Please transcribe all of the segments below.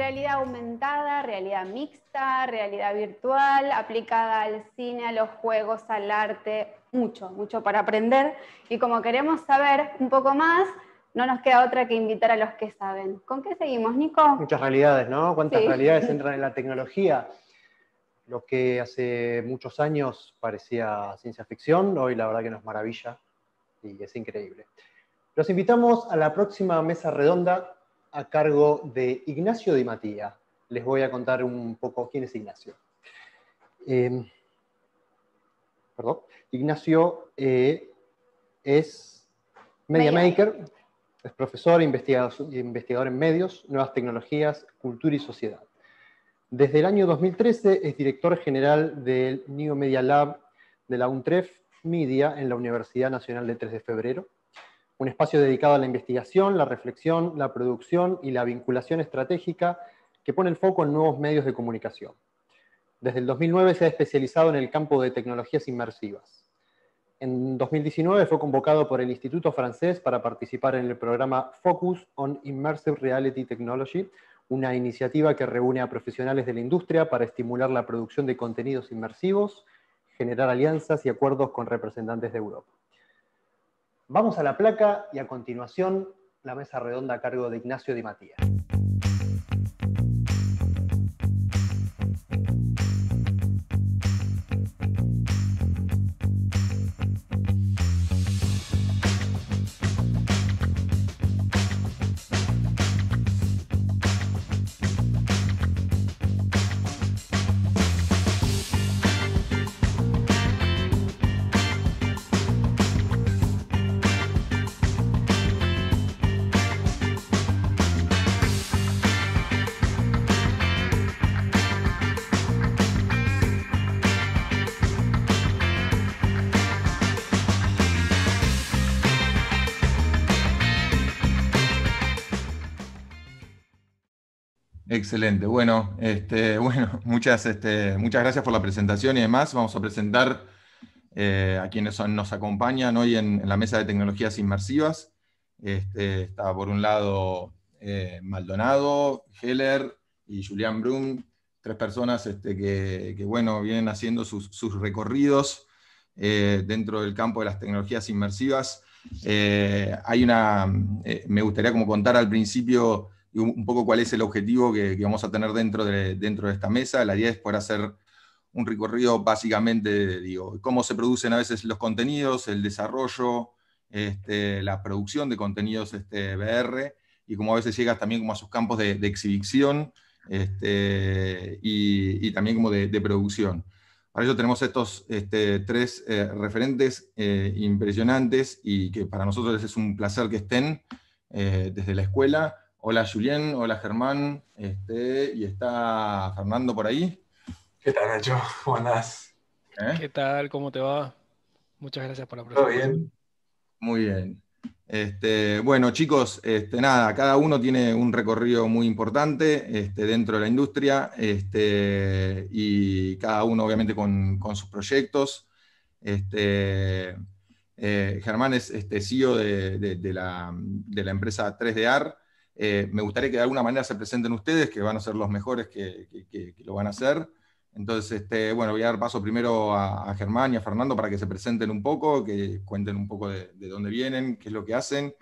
realidad aumentada, realidad mixta, realidad virtual, aplicada al cine, a los juegos, al arte, mucho, mucho para aprender. Y como queremos saber un poco más, no nos queda otra que invitar a los que saben. ¿Con qué seguimos, Nico? Muchas realidades, ¿no? ¿Cuántas Sí. realidades entran en la tecnología? Lo que hace muchos años parecía ciencia ficción, hoy la verdad que nos maravilla y es increíble. Los invitamos a la próxima mesa redonda a cargo de Ignacio Di Mattia. Les voy a contar un poco quién es Ignacio. Ignacio es Media Maker, es profesor, investigador en medios, nuevas tecnologías, cultura y sociedad. Desde el año 2013 es director general del New Media Lab de la UNTREF Media en la Universidad Nacional de 3 de Febrero, un espacio dedicado a la investigación, la reflexión, la producción y la vinculación estratégica que pone el foco en nuevos medios de comunicación. Desde el 2009 se ha especializado en el campo de tecnologías inmersivas. En 2019 fue convocado por el Instituto Francés para participar en el programa Focus on Immersive Reality Technology, una iniciativa que reúne a profesionales de la industria para estimular la producción de contenidos inmersivos, generar alianzas y acuerdos con representantes de Europa. Vamos a la placa y a continuación la mesa redonda a cargo de Ignacio Di Mattia. Excelente. Bueno, muchas gracias por la presentación y demás. Vamos a presentar a quienes nos acompañan hoy en la mesa de tecnologías inmersivas. Está por un lado Maldonado, Heller y Julián Brum, tres personas que vienen haciendo sus recorridos dentro del campo de las tecnologías inmersivas. Me gustaría como contar al principio un poco cuál es el objetivo que vamos a tener dentro de esta mesa. La idea es poder hacer un recorrido básicamente, cómo se producen a veces los contenidos, el desarrollo, la producción de contenidos VR, y cómo a veces llegas también como a sus campos de exhibición y también como de producción. Para ello tenemos estos tres referentes impresionantes y que para nosotros es un placer que estén desde la escuela. Hola Julián, hola Germán, y está Fernando por ahí. ¿Qué tal, Nacho? ¿Cómo andás? ¿Qué tal? ¿Cómo te va? Muchas gracias por la presentación. ¿Todo bien? Muy bien. Bueno, chicos, nada, cada uno tiene un recorrido muy importante dentro de la industria, y cada uno obviamente con sus proyectos. Germán es CEO de la empresa 3DR. Me gustaría que de alguna manera se presenten ustedes, que van a ser los mejores que lo van a hacer. Entonces, voy a dar paso primero a Germán y a Fernando para que se presenten un poco, que cuenten un poco de dónde vienen, qué es lo que hacen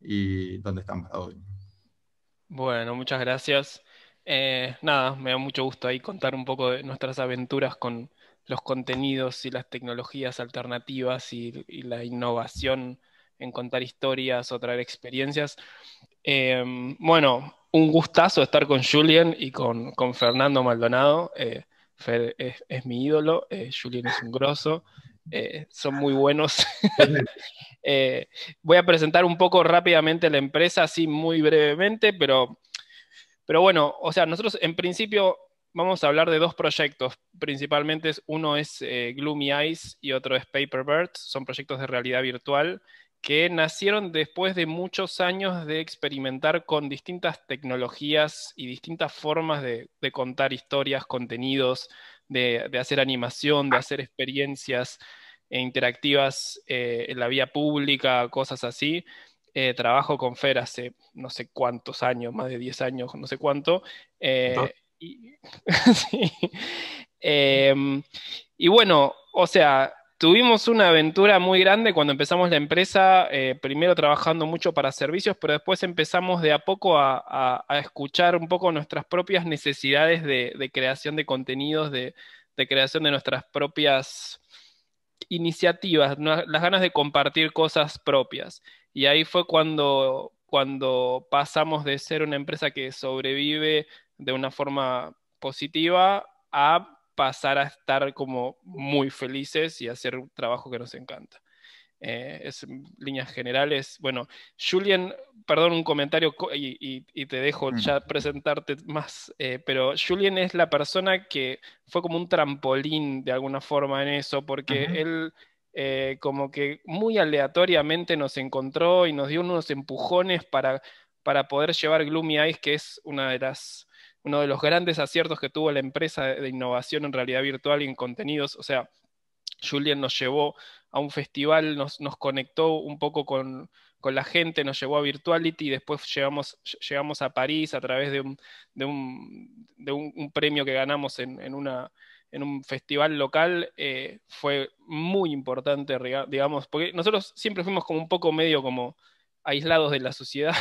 y dónde están para hoy. Bueno, muchas gracias. Nada, me da mucho gusto ahí contar un poco de nuestras aventuras con los contenidos y las tecnologías alternativas y la innovación en contar historias o traer experiencias. Bueno, un gustazo estar con Julián y con Fernando Maldonado. Fer es mi ídolo, Julián es un grosso, son muy buenos. Voy a presentar un poco rápidamente la empresa, así muy brevemente, pero bueno, o sea, nosotros en principio vamos a hablar de dos proyectos, principalmente uno es Gloomy Eyes y otro es Paperbirds, son proyectos de realidad virtual que nacieron después de muchos años de experimentar con distintas tecnologías y distintas formas de contar historias, contenidos, de hacer animación, de hacer experiencias interactivas en la vía pública, cosas así. trabajo con Fer hace no sé cuántos años, más de 10 años, no sé cuánto. Y, sí. Y bueno, o sea, tuvimos una aventura muy grande cuando empezamos la empresa, primero trabajando mucho para servicios, pero después empezamos de a poco a escuchar un poco nuestras propias necesidades de creación de contenidos, de creación de nuestras propias iniciativas, ¿no? Las ganas de compartir cosas propias. Y ahí fue cuando pasamos de ser una empresa que sobrevive de una forma positiva a pasar a estar como muy felices y hacer un trabajo que nos encanta. Es en líneas generales. Bueno, Julian, perdón, un comentario y te dejo ya presentarte más, pero Julian es la persona que fue como un trampolín de alguna forma en eso, porque él como que muy aleatoriamente nos encontró y nos dio unos empujones para poder llevar Gloomy Eyes, que es uno de los grandes aciertos que tuvo la empresa de innovación en realidad virtual y en contenidos. O sea, Julian nos llevó a un festival, nos conectó un poco con la gente, nos llevó a Virtuality y después llegamos a París a través de un premio que ganamos en un festival local. Fue muy importante, digamos, porque nosotros siempre fuimos como un poco medio como aislados de la sociedad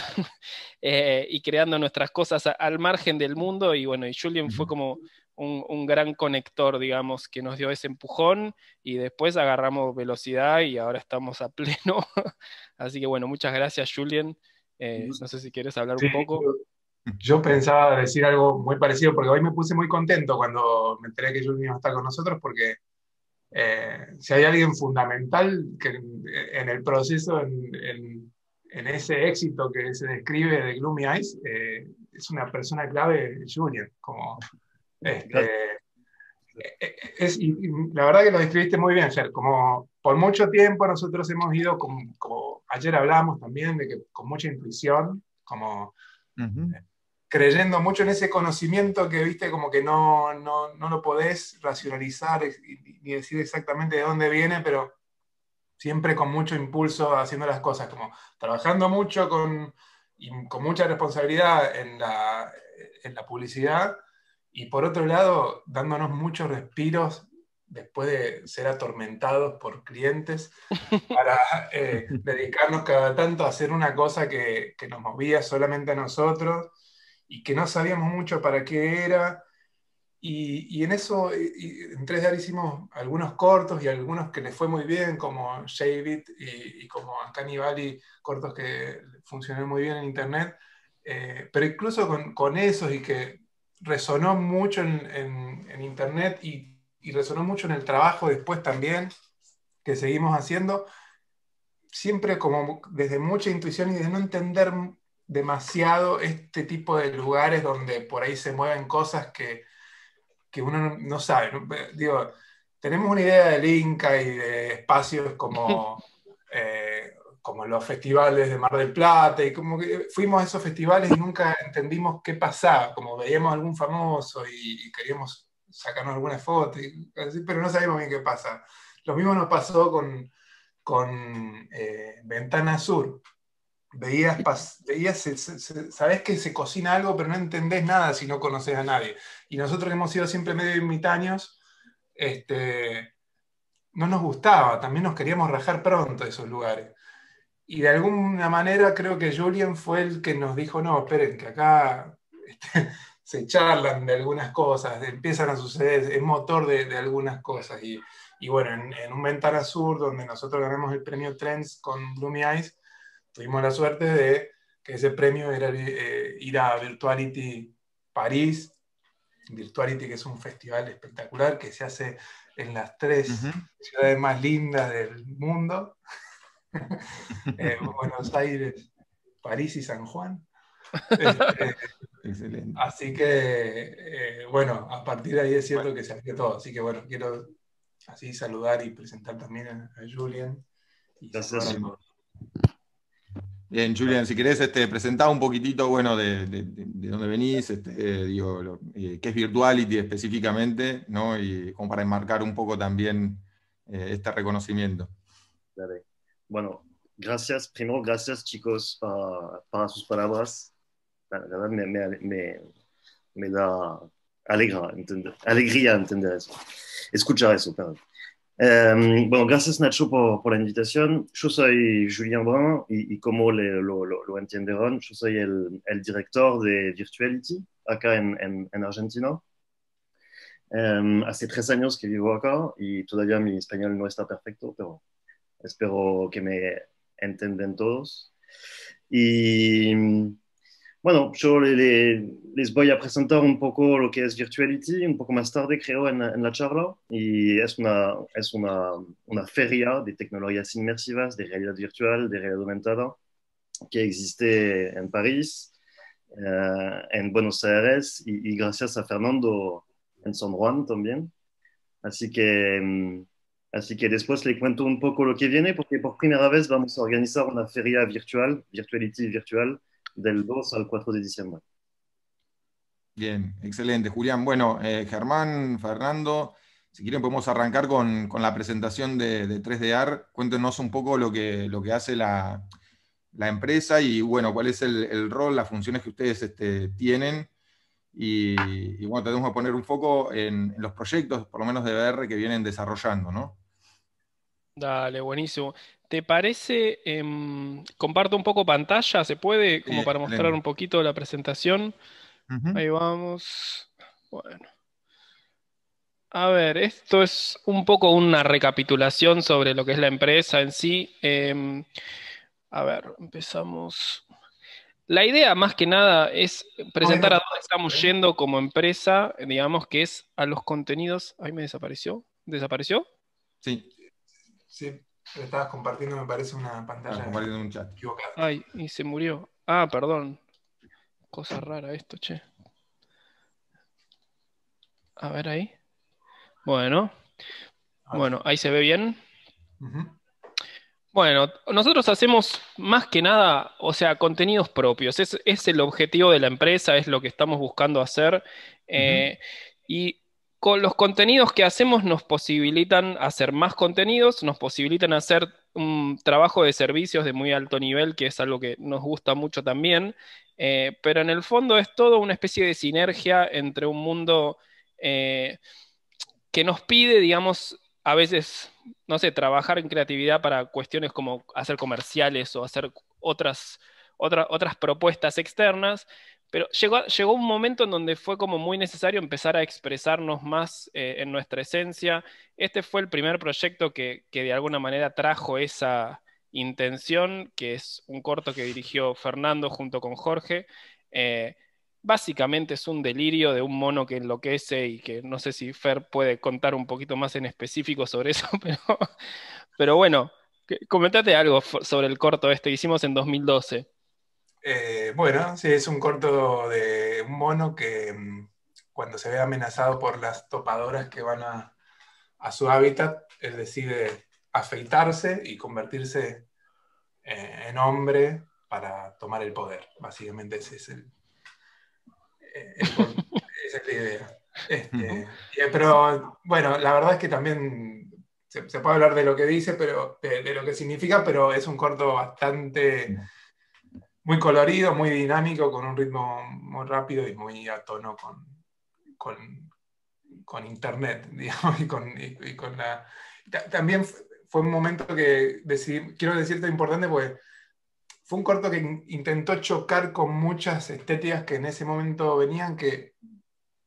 y creando nuestras cosas al margen del mundo, y bueno, y Julian fue como un gran conector, digamos, que nos dio ese empujón y después agarramos velocidad y ahora estamos a pleno. Así que bueno, muchas gracias, Julian. No sé si quieres hablar Sí, un poco. yo pensaba decir algo muy parecido, porque hoy me puse muy contento cuando me enteré que Julio iba a estar con nosotros, porque si hay alguien fundamental que en el proceso, en ese éxito que se describe de Gloomy Eyes, es una persona clave, Julian. Como, y la verdad que lo describiste muy bien, Fer. Como por mucho tiempo nosotros hemos ido, como ayer hablamos también, de que con mucha intuición, como creyendo mucho en ese conocimiento que, viste, como que no lo podés racionalizar ni decir exactamente de dónde viene, pero siempre con mucho impulso haciendo las cosas, como trabajando mucho y con mucha responsabilidad en la publicidad, y por otro lado, dándonos muchos respiros después de ser atormentados por clientes para dedicarnos cada tanto a hacer una cosa que nos movía solamente a nosotros y que no sabíamos mucho para qué era. Y en eso, en 3D hicimos algunos cortos y algunos que les fue muy bien, como Shave It y como Uncanny Valley, cortos que funcionaron muy bien en internet. Pero incluso con esos, y que resonó mucho en internet y resonó mucho en el trabajo después también, que seguimos haciendo, siempre como desde mucha intuición y de no entender demasiado este tipo de lugares donde por ahí se mueven cosas que uno no sabe, ¿no? Digo, tenemos una idea del Inca y de espacios como los festivales de Mar del Plata, y como que fuimos a esos festivales y nunca entendimos qué pasaba, como veíamos algún famoso y queríamos sacarnos alguna foto, pero no sabíamos bien qué pasa. Lo mismo nos pasó con Ventana Sur. Veías, sabés que se cocina algo, pero no entendés nada si no conoces a nadie. Y nosotros que hemos sido siempre medio ermitaños, no nos gustaba, también nos queríamos rajar pronto de esos lugares. Y de alguna manera creo que Julian fue el que nos dijo, no, esperen, que acá se charlan de algunas cosas, empiezan a suceder, es motor de algunas cosas. Y bueno, en un Ventana Sur, donde nosotros ganamos el premio Trends con Gloomy Eyes, tuvimos la suerte de que ese premio era ir a Virtuality París. Virtuality, que es un festival espectacular que se hace en las 3 ciudades más lindas del mundo. Buenos Aires, París y San Juan. Excelente. Así que, bueno, a partir de ahí es cierto que se abrió todo. Así que, bueno, quiero así saludar y presentar también a Julian. Gracias. Bien, Julian, si querés presentar un poquitito, bueno, de dónde venís, digo, qué es Virtuality específicamente, ¿no? Y como para enmarcar un poco también este reconocimiento. Claro. Bueno, gracias, primero, gracias chicos para sus palabras. La verdad me da alegría entender eso, escuchar eso, perdón. Bueno, gracias Nacho por la invitación. Yo soy Julien Brun y como lo entendieron, yo soy el director de Virtuality acá en Argentina. Hace 3 años que vivo acá y todavía mi español no está perfecto, pero espero que me entiendan todos. Y bueno, yo les voy a presentar un poco lo que es Virtuality, un poco más tarde creo en la charla. Y es una feria de tecnologías inmersivas, de realidad virtual, de realidad aumentada, que existe en París, en Buenos Aires y gracias a Fernando en San Juan también. Así que, así que después le cuento un poco lo que viene, porque por primera vez vamos a organizar una feria virtual, Virtuality virtual, del 2 al 4 de diciembre. Bien, excelente, Julián. Bueno, Germán, Fernando, si quieren podemos arrancar con la presentación de 3DR. Cuéntenos un poco lo que hace la empresa y bueno, cuál es el rol, las funciones que ustedes tienen. Y bueno, tenemos que poner un foco en los proyectos, por lo menos de VR, que vienen desarrollando, ¿no? Dale, buenísimo. ¿Te parece? Comparto un poco pantalla, ¿se puede? Sí, Como para mostrar excelente. un poquito la presentación. Ujú. Ahí vamos. Bueno. A ver, esto es un poco una recapitulación sobre lo que es la empresa en sí. A ver, empezamos. La idea más que nada es Estamos viendo presentar a todo dónde esto, estamos ¿eh? yendo como empresa, digamos que es a los contenidos. Ahí me desapareció. ¿Desapareció? Sí, Sí, pero estabas compartiendo, me parece, una pantalla compartiendo un chat. equivocada. Ay, y se murió. Ah, perdón. Cosa rara esto, che. A ver ahí. Bueno, Ahora sí. bueno, ahí se ve bien. Ujú. Bueno, nosotros hacemos más que nada, o sea, contenidos propios. Es el objetivo de la empresa, es lo que estamos buscando hacer. Ujú. Y con los contenidos que hacemos nos posibilitan hacer más contenidos, nos posibilitan hacer un trabajo de servicios de muy alto nivel, que es algo que nos gusta mucho también. Pero en el fondo es todo una especie de sinergia entre un mundo eh, que nos pide, digamos, a veces, no sé, trabajar en creatividad para cuestiones como hacer comerciales o hacer otras propuestas externas, pero llegó un momento en donde fue como muy necesario empezar a expresarnos más en nuestra esencia. Este fue el primer proyecto que de alguna manera trajo esa intención, que es un corto que dirigió Fernando junto con Jorge. Eh, Básicamente es un delirio de un mono que enloquece y que no sé si Fer puede contar un poquito más en específico sobre eso, pero bueno, comentate algo sobre el corto este que hicimos en 2012. Bueno, sí, es un corto de un mono que cuando se ve amenazado por las topadoras que van a su hábitat, él decide afeitarse y convertirse en hombre para tomar el poder. Básicamente ese es esa es la idea. Ujú. Pero bueno, la verdad es que también se puede hablar de lo que dice, pero de lo que significa, pero es un corto bastante muy colorido, muy dinámico, con un ritmo muy rápido y muy a tono con, con internet, digamos, y con la... También fue un momento que decidí, quiero decirte importante porque fue un corto que intentó chocar con muchas estéticas que en ese momento venían, que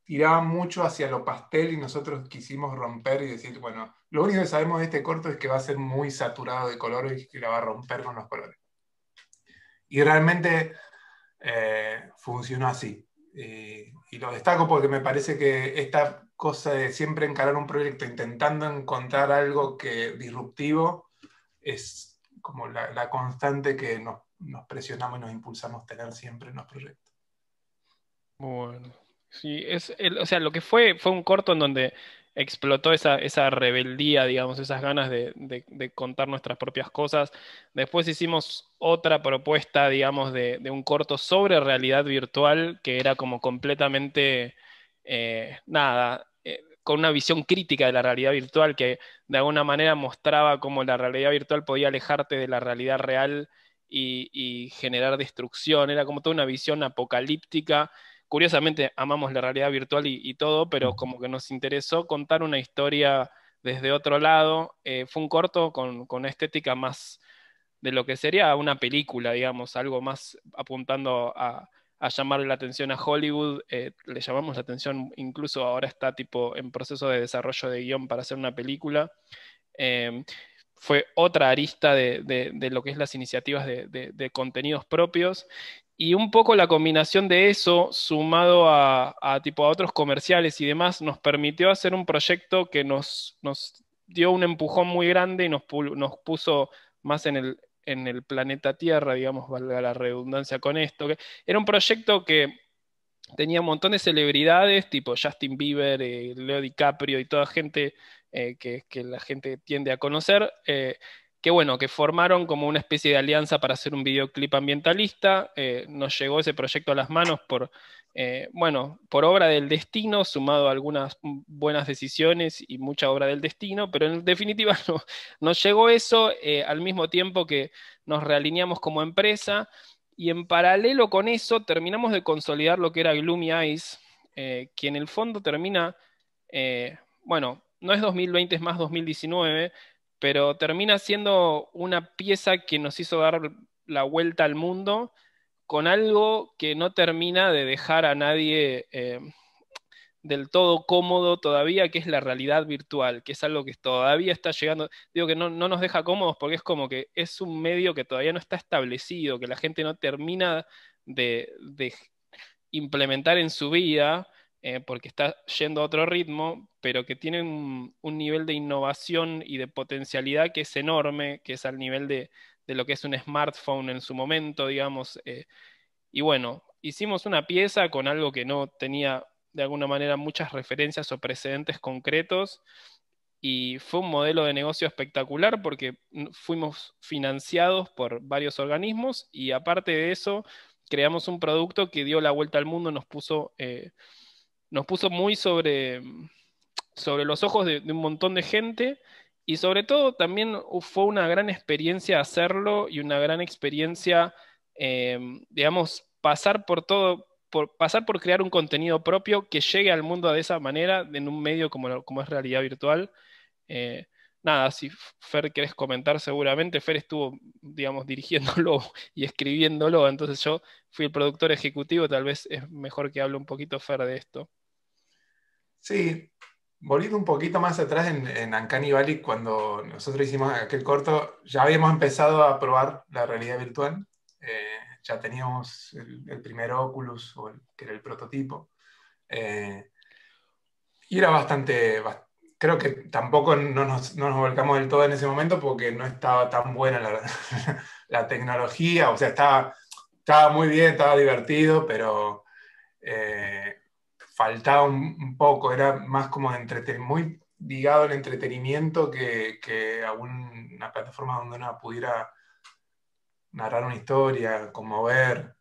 tiraban mucho hacia lo pastel y nosotros quisimos romper y decir, bueno, lo único que sabemos de este corto es que va a ser muy saturado de colores y que la va a romper con los colores. Y realmente funcionó así. Y lo destaco porque me parece que esta cosa de siempre encarar un proyecto intentando encontrar algo disruptivo es como la constante que nos presionamos y nos impulsamos a tener siempre en los proyectos. Bueno, sí, o sea, lo que fue un corto en donde explotó esa rebeldía, digamos, esas ganas de contar nuestras propias cosas. Después hicimos otra propuesta, digamos, de un corto sobre realidad virtual, que era como completamente, nada, con una visión crítica de la realidad virtual, que de alguna manera mostraba cómo la realidad virtual podía alejarte de la realidad real y generar destrucción. Era como toda una visión apocalíptica. Curiosamente amamos la realidad virtual y todo, pero como que nos interesó contar una historia desde otro lado. Fue un corto con una estética más de lo que sería una película, digamos, algo más apuntando a llamarle la atención a Hollywood. Le llamamos la atención, incluso ahora está tipo en proceso de desarrollo de guión para hacer una película. Fue otra arista de lo que es las iniciativas de contenidos propios. Y un poco la combinación de eso, sumado tipo, a otros comerciales y demás, nos permitió hacer un proyecto que nos dio un empujón muy grande y nos puso más en el planeta Tierra, digamos, valga la redundancia con esto. Que era un proyecto que tenía un montón de celebridades, tipo Justin Bieber, Leo DiCaprio y toda gente que la gente tiende a conocer, que bueno, que formaron como una especie de alianza para hacer un videoclip ambientalista. Nos llegó ese proyecto a las manos bueno, por obra del destino, sumado a algunas buenas decisiones y mucha obra del destino, pero en definitiva nos llegó eso al mismo tiempo que nos realineamos como empresa. Y en paralelo con eso terminamos de consolidar lo que era Gloomy Eyes, que en el fondo termina, bueno, no es 2020, es más 2019, pero termina siendo una pieza que nos hizo dar la vuelta al mundo con algo que no termina de dejar a nadie del todo cómodo todavía, que es la realidad virtual, que es algo que todavía está llegando. Digo que no nos deja cómodos porque es como que es un medio que todavía no está establecido, que la gente no termina de implementar en su vida, porque está yendo a otro ritmo, pero que tiene un nivel de innovación y de potencialidad que es enorme, que es al nivel de lo que es un smartphone en su momento, digamos. Y bueno, hicimos una pieza con algo que no tenía de alguna manera muchas referencias o precedentes concretos, y fue un modelo de negocio espectacular porque fuimos financiados por varios organismos y aparte de eso creamos un producto que dio la vuelta al mundo, nos puso muy sobre los ojos de un montón de gente. Y sobre todo también fue una gran experiencia hacerlo y una gran experiencia, digamos, pasar por crear un contenido propio que llegue al mundo de esa manera, en un medio como es realidad virtual. Eh, Nada, si Fer querés comentar seguramente, Fer estuvo, digamos, dirigiéndolo y escribiéndolo, entonces yo fui el productor ejecutivo, tal vez es mejor que hable un poquito Fer de esto. Sí, volviendo un poquito más atrás en Uncanny Valley, cuando nosotros hicimos aquel corto, ya habíamos empezado a probar la realidad virtual. Ya teníamos el primer Oculus, que era el prototipo. Y era creo que tampoco no nos volcamos del todo en ese momento porque no estaba tan buena la tecnología. O sea, estaba muy bien, estaba divertido, pero faltaba un poco, era más como muy ligado al entretenimiento que a una plataforma donde uno pudiera narrar una historia, conmover.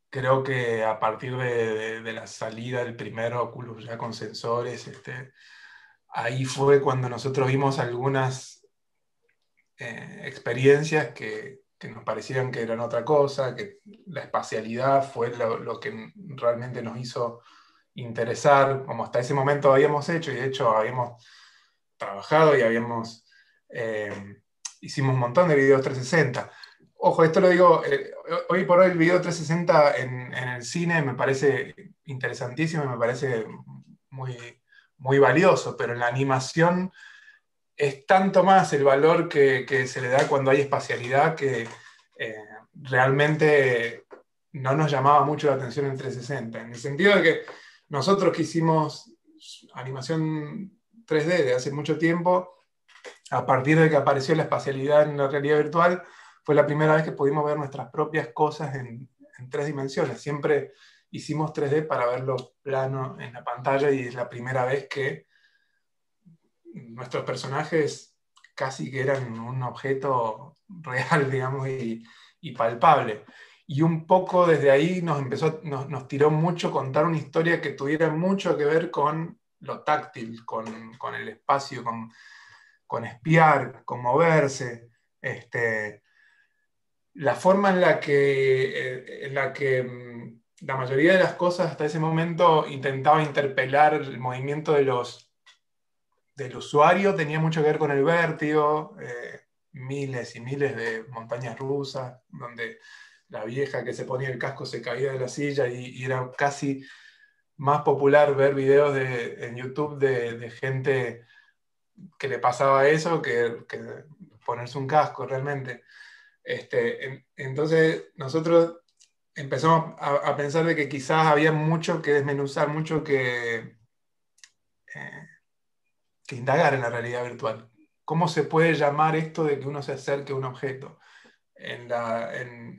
Creo que a partir de la salida del primer Oculus ya con sensores, ahí fue cuando nosotros vimos algunas experiencias que nos parecían que eran otra cosa, que la espacialidad fue lo que realmente nos hizo interesar, como hasta ese momento habíamos hecho, y de hecho habíamos trabajado y hicimos un montón de videos 360. Ojo, esto lo digo, hoy por hoy el video 360 en el cine me parece interesantísimo y me parece muy, muy valioso, pero en la animación es tanto más el valor que se le da cuando hay espacialidad que realmente no nos llamaba mucho la atención en 360, en el sentido de que nosotros que hicimos animación 3D de hace mucho tiempo, a partir de que apareció la espacialidad en la realidad virtual, fue la primera vez que pudimos ver nuestras propias cosas en 3 dimensiones. Siempre hicimos 3D para verlo plano en la pantalla y es la primera vez que nuestros personajes casi que eran un objeto real, digamos, y palpable. y un poco desde ahí nos tiró mucho contar una historia que tuviera mucho que ver con lo táctil, con el espacio, con espiar, con moverse. La forma en la que la mayoría de las cosas hasta ese momento intentaba interpelar el movimiento del usuario tenía mucho que ver con el vértigo, miles y miles de montañas rusas, donde la vieja que se ponía el casco se caía de la silla y era casi más popular ver videos en YouTube de gente que le pasaba eso que ponerse un casco realmente. Entonces nosotros empezamos a pensar de que quizás había mucho que desmenuzar, mucho que indagar en la realidad virtual. ¿Cómo se puede llamar esto de que uno se acerque a un objeto? En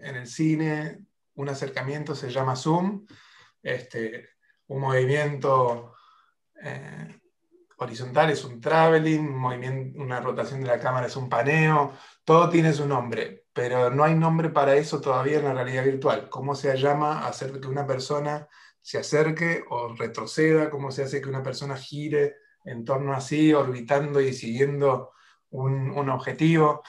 el cine, un acercamiento se llama zoom, un movimiento horizontal es un traveling, una rotación de la cámara es un paneo, todo tiene su nombre, pero no hay nombre para eso todavía en la realidad virtual. ¿Cómo se llama hacer que una persona se acerque o retroceda? ¿Cómo se hace que una persona gire en torno así, orbitando y siguiendo un objetivo?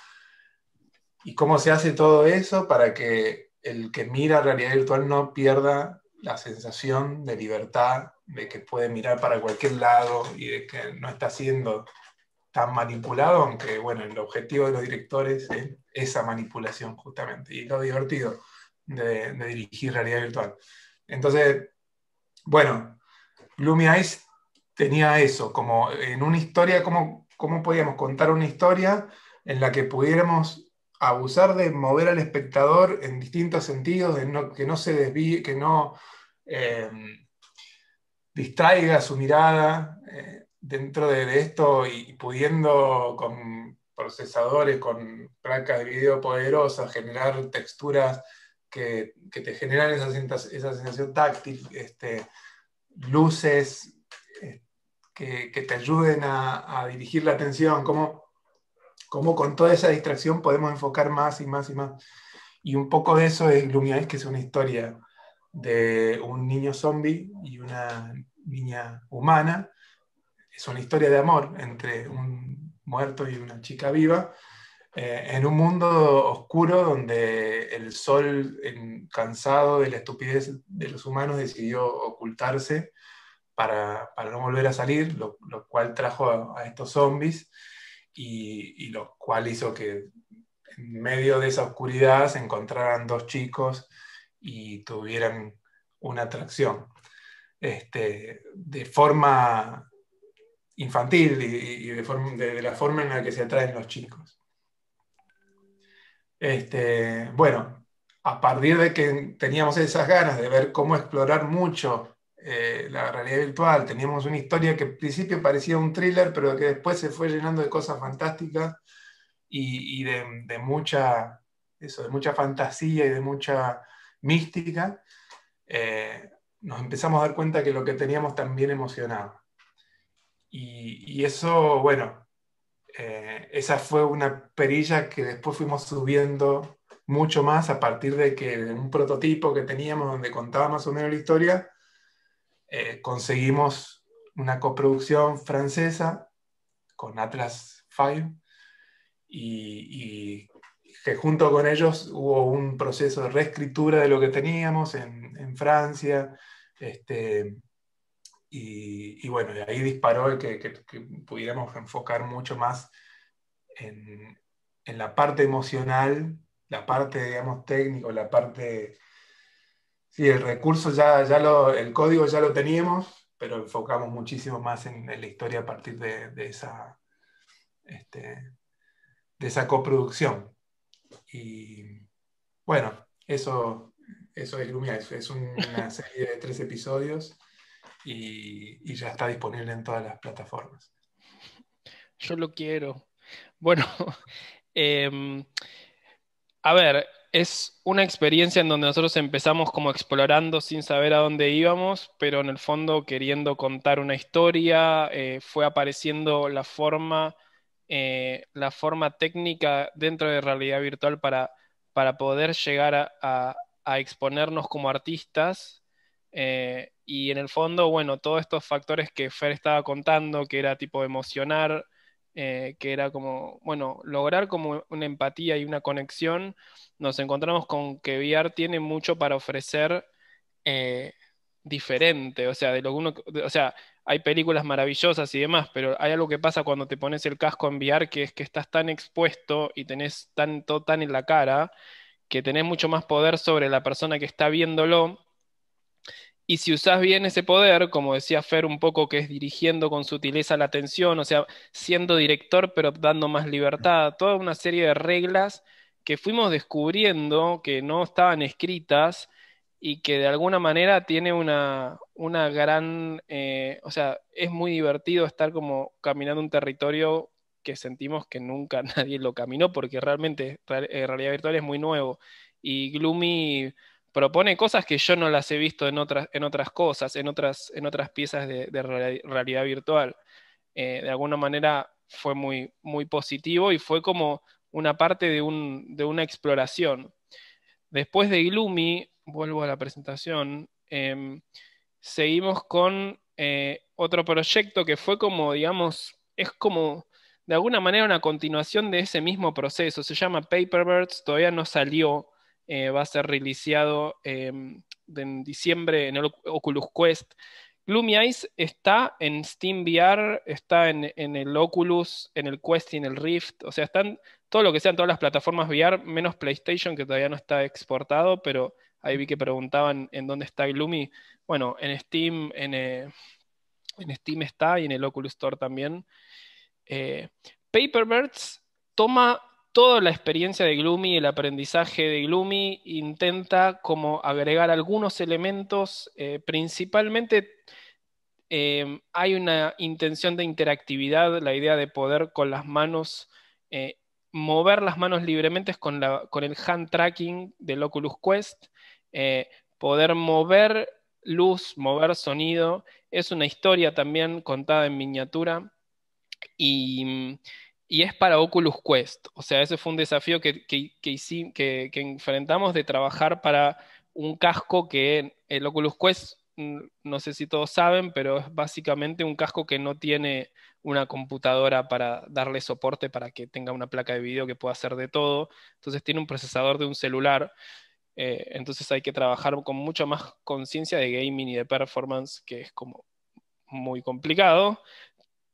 ¿Y cómo se hace todo eso para que el que mira realidad virtual no pierda la sensación de libertad, de que puede mirar para cualquier lado y de que no está siendo tan manipulado, aunque bueno, el objetivo de los directores es esa manipulación justamente, y lo divertido de dirigir realidad virtual. Entonces, bueno, Gloomy Eyes tenía eso, como en una historia, cómo podíamos contar una historia en la que pudiéramos abusar de mover al espectador en distintos sentidos, que no se desvíe, que no eh, distraiga su mirada dentro de esto y pudiendo con procesadores, con placas de video poderosas, generar texturas que te generan esa sensación táctil, luces que te ayuden a dirigir la atención, cómo con toda esa distracción podemos enfocar más y más y más. Y un poco de eso es Gloomy Eyes, que es una historia de un niño zombie y una niña humana. Es una historia de amor entre un muerto y una chica viva, en un mundo oscuro donde el sol, cansado de la estupidez de los humanos, decidió ocultarse para no volver a salir, lo cual trajo a estos zombies y lo cual hizo que en medio de esa oscuridad se encontraran dos chicos y tuvieran una atracción de forma infantil y de la forma en la que se atraen los chicos. Bueno, a partir de que teníamos esas ganas de ver cómo explorar mucho la realidad virtual, teníamos una historia que al principio parecía un thriller, pero que después se fue llenando de cosas fantásticas y de mucha fantasía y de mucha mística, nos empezamos a dar cuenta que lo que teníamos también emocionaba. Y eso, bueno, esa fue una perilla que después fuimos subiendo mucho más a partir de que de un prototipo que teníamos donde contaba más o menos la historia, conseguimos una coproducción francesa con Atlas 5 y que junto con ellos hubo un proceso de reescritura de lo que teníamos en Francia, y bueno, de ahí disparó el que pudiéramos enfocar mucho más en la parte emocional, la parte, digamos, técnico, la parte... Sí, el recurso el código ya lo teníamos, pero enfocamos muchísimo más en la historia a partir de esa coproducción. Y bueno, eso es Gloomy Eyes. Es una serie de 3 episodios y ya está disponible en todas las plataformas. Yo lo quiero. Bueno, a ver, es una experiencia en donde nosotros empezamos como explorando sin saber a dónde íbamos, pero en el fondo queriendo contar una historia, fue apareciendo la forma técnica dentro de realidad virtual para poder llegar a a exponernos como artistas. Y en el fondo, bueno, todos estos factores que Fer estaba contando, que era tipo emocionar, que era como, bueno, lograr como una empatía y una conexión, nos encontramos con que VR tiene mucho para ofrecer eh, diferente, o sea, de lo que uno, o sea, hay películas maravillosas y demás, pero hay algo que pasa cuando te pones el casco en VR, que es que estás tan expuesto y tenés todo tan en la cara, que tenés mucho más poder sobre la persona que está viéndolo. Y si usás bien ese poder, como decía Fer un poco, que es dirigiendo con sutileza la atención, o sea, siendo director pero dando más libertad, toda una serie de reglas que fuimos descubriendo que no estaban escritas y que de alguna manera tiene una gran, o sea, es muy divertido estar como caminando un territorio que sentimos que nunca nadie lo caminó porque realmente realidad virtual es muy nuevo. Y Gloomy propone cosas que yo no las he visto en otras cosas, en otras piezas de realidad virtual. De alguna manera fue muy, muy positivo y fue como una parte de una exploración. Después de Gloomy, vuelvo a la presentación, seguimos con otro proyecto que fue como, digamos, es como de alguna manera una continuación de ese mismo proceso. Se llama Paperbirds, todavía no salió, va a ser releaseado en diciembre en el Oculus Quest. Gloomy Eyes está en Steam VR, está en el Oculus, en el Quest y en el Rift, o sea, están todo lo que sean todas las plataformas VR, menos PlayStation, que todavía no está exportado, pero ahí vi que preguntaban en dónde está Gloomy. Bueno, en Steam está y en el Oculus Store también. Paperbirds toma toda la experiencia de Gloomy, el aprendizaje de Gloomy, intenta como agregar algunos elementos, principalmente hay una intención de interactividad, la idea de poder con las manos, mover las manos libremente es con el hand tracking del Oculus Quest, poder mover luz, mover sonido, es una historia también contada en miniatura y, y es para Oculus Quest, o sea, ese fue un desafío que enfrentamos de trabajar para un casco que el Oculus Quest, no sé si todos saben, pero es básicamente un casco que no tiene una computadora para darle soporte para que tenga una placa de video que pueda hacer de todo. Entonces tiene un procesador de un celular. Entonces hay que trabajar con mucha más conciencia de gaming y de performance, que es como muy complicado,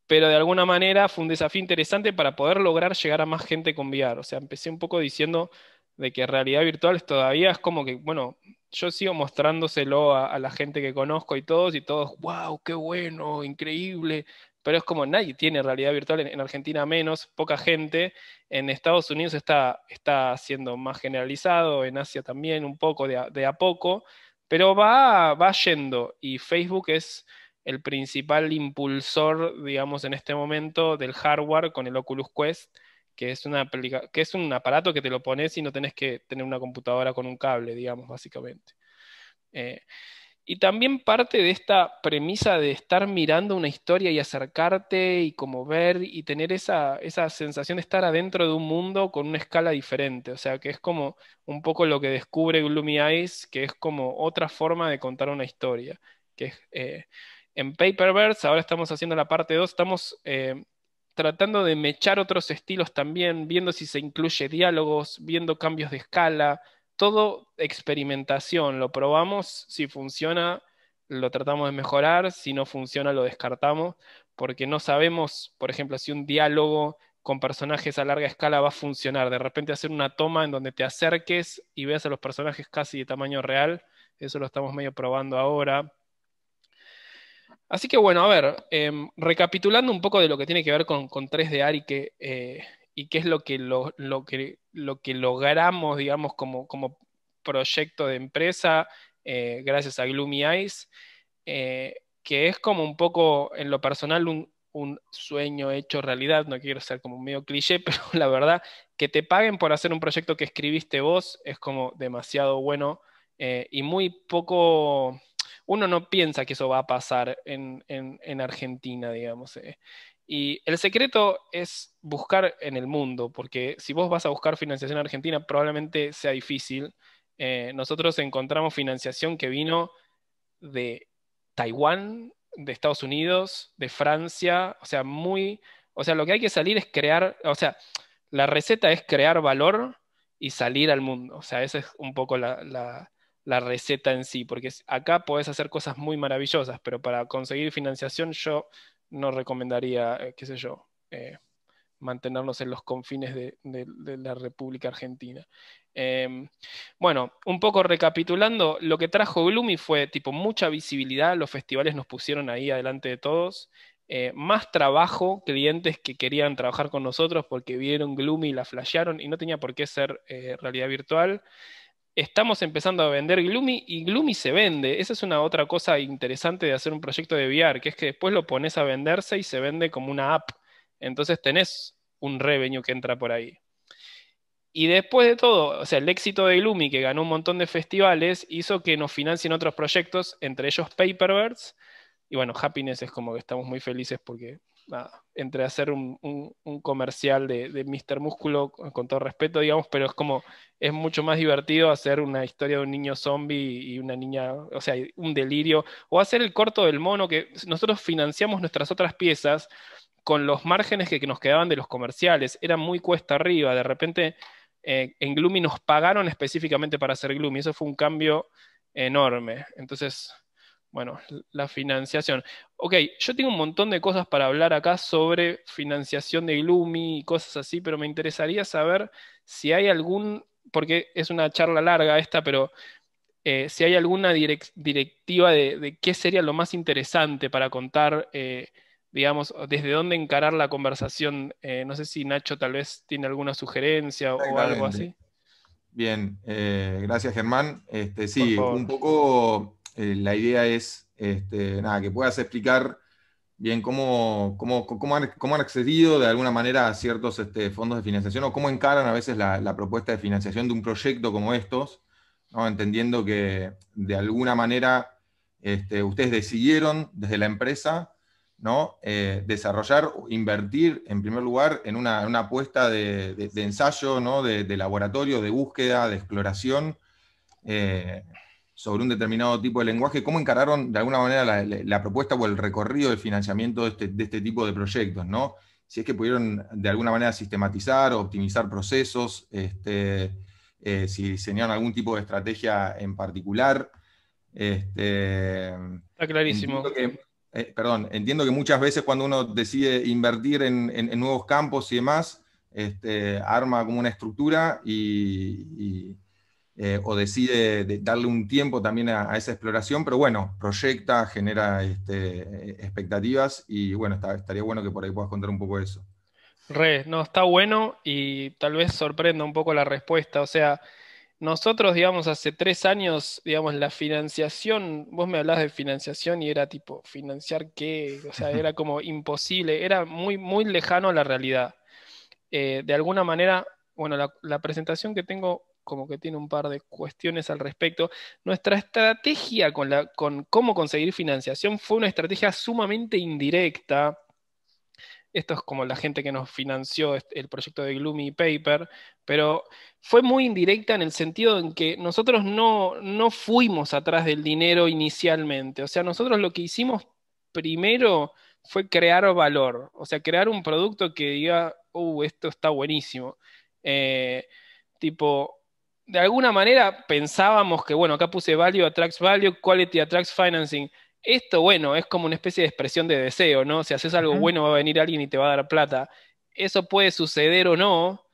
pero de alguna manera fue un desafío interesante para poder lograr llegar a más gente con VR. O sea, empecé un poco diciendo de que realidad virtual todavía es como que, bueno, yo sigo mostrándoselo a la gente que conozco y todos, wow, qué bueno, increíble, pero es como nadie tiene realidad virtual en Argentina menos, poca gente, en Estados Unidos está siendo más generalizado, en Asia también un poco de a poco, pero va yendo y Facebook es el principal impulsor, digamos, en este momento del hardware con el Oculus Quest, que es que es un aparato que te lo pones y no tenés que tener una computadora con un cable, digamos, básicamente. Eh, y también parte de esta premisa de estar mirando una historia y acercarte y como ver y tener esa sensación de estar adentro de un mundo con una escala diferente. O sea, que es como un poco lo que descubre Gloomy Eyes, que es como otra forma de contar una historia. Que es, en Paperbirds, ahora estamos haciendo la parte 2, estamos tratando de mechar otros estilos también, viendo si se incluye diálogos, viendo cambios de escala, todo experimentación, lo probamos, si funciona, lo tratamos de mejorar, si no funciona, lo descartamos, porque no sabemos, por ejemplo, si un diálogo con personajes a larga escala va a funcionar. De repente hacer una toma en donde te acerques y veas a los personajes casi de tamaño real, eso lo estamos medio probando ahora. Así que bueno, a ver, recapitulando un poco de lo que tiene que ver con 3D AR y qué es lo que logramos, digamos, como proyecto de empresa, gracias a Gloomy Eyes, que es como un poco, en lo personal, un sueño hecho realidad, no quiero ser como medio cliché, pero la verdad, que te paguen por hacer un proyecto que escribiste vos es como demasiado bueno y muy poco uno no piensa que eso va a pasar en Argentina, digamos. Y el secreto es buscar en el mundo, porque si vos vas a buscar financiación en Argentina, probablemente sea difícil. nosotros encontramos financiación que vino de Taiwán, de Estados Unidos, de Francia, o sea, lo que hay que salir es crear, o sea, la receta es crear valor y salir al mundo, o sea, esa es un poco la receta en sí, porque acá podés hacer cosas muy maravillosas, pero para conseguir financiación yo no recomendaría, qué sé yo, mantenernos en los confines de la República Argentina. Bueno, un poco recapitulando, lo que trajo Gloomy fue tipo mucha visibilidad, los festivales nos pusieron ahí adelante de todos, más trabajo, clientes que querían trabajar con nosotros porque vieron Gloomy y la flashearon y no tenía por qué ser realidad virtual. Estamos empezando a vender Gloomy y Gloomy se vende. Esa es una otra cosa interesante de hacer un proyecto de VR, que es que después lo pones a venderse y se vende como una app. Entonces tenés un revenue que entra por ahí. Y después de todo, o sea, el éxito de Gloomy, que ganó un montón de festivales, hizo que nos financien otros proyectos, entre ellos Paperbirds. Y bueno, Happiness es como que estamos muy felices porque nada, entre hacer un comercial de Mr. Músculo, con todo respeto, digamos, pero es mucho más divertido hacer una historia de un niño zombie y una niña, o sea, un delirio, o hacer el corto del mono, que nosotros financiamos nuestras otras piezas con los márgenes que nos quedaban de los comerciales, era muy cuesta arriba, de repente en Gloomy nos pagaron específicamente para hacer Gloomy, eso fue un cambio enorme, entonces, bueno, la financiación. Ok, yo tengo un montón de cosas para hablar acá sobre financiación de Gloomy y cosas así, pero me interesaría saber si hay porque es una charla larga esta, pero si hay alguna directiva de qué sería lo más interesante para contar, digamos, desde dónde encarar la conversación. No sé si Nacho tal vez tiene alguna sugerencia o algo Exactamente. así. Bien, gracias Germán. Por Sí, favor. un poco la idea es nada, que puedas explicar bien cómo han accedido de alguna manera a ciertos fondos de financiación o cómo encaran a veces la propuesta de financiación de un proyecto como estos, ¿no? Entendiendo que de alguna manera ustedes decidieron desde la empresa, ¿no? Desarrollar, invertir en primer lugar en una apuesta de ensayo, ¿no? de laboratorio, de búsqueda, de exploración, sobre un determinado tipo de lenguaje. ¿Cómo encararon de alguna manera la propuesta o el recorrido de financiamiento de este tipo de proyectos, ¿no? Si es que pudieron de alguna manera sistematizar o optimizar procesos, si diseñaron algún tipo de estrategia en particular. Está clarísimo. Entiendo que muchas veces cuando uno decide invertir en nuevos campos y demás, arma como una estructura o decide darle un tiempo también a esa exploración, pero bueno, proyecta, genera expectativas y bueno, estaría bueno que por ahí puedas contar un poco de eso. No, está bueno y tal vez sorprenda un poco la respuesta. O sea, nosotros, digamos, hace 3 años, digamos, la financiación, vos me hablás de financiación y era tipo, ¿financiar qué? O sea, era como imposible, era muy, muy lejano a la realidad. De alguna manera, bueno, la presentación que tengo como que tiene un par de cuestiones al respecto. Nuestra estrategia con cómo conseguir financiación fue una estrategia sumamente indirecta. Esto es como la gente que nos financió el proyecto de Gloomy Paper, pero fue muy indirecta en el sentido en que nosotros no fuimos atrás del dinero inicialmente. O sea, nosotros lo que hicimos primero fue crear valor, o sea, crear un producto que diga, esto está buenísimo. Tipo, de alguna manera pensábamos que, bueno, acá puse value attracts value, quality attracts financing. Esto, bueno, es como una especie de expresión de deseo, ¿no? Si haces algo bueno va a venir alguien y te va a dar plata. Eso puede suceder o no,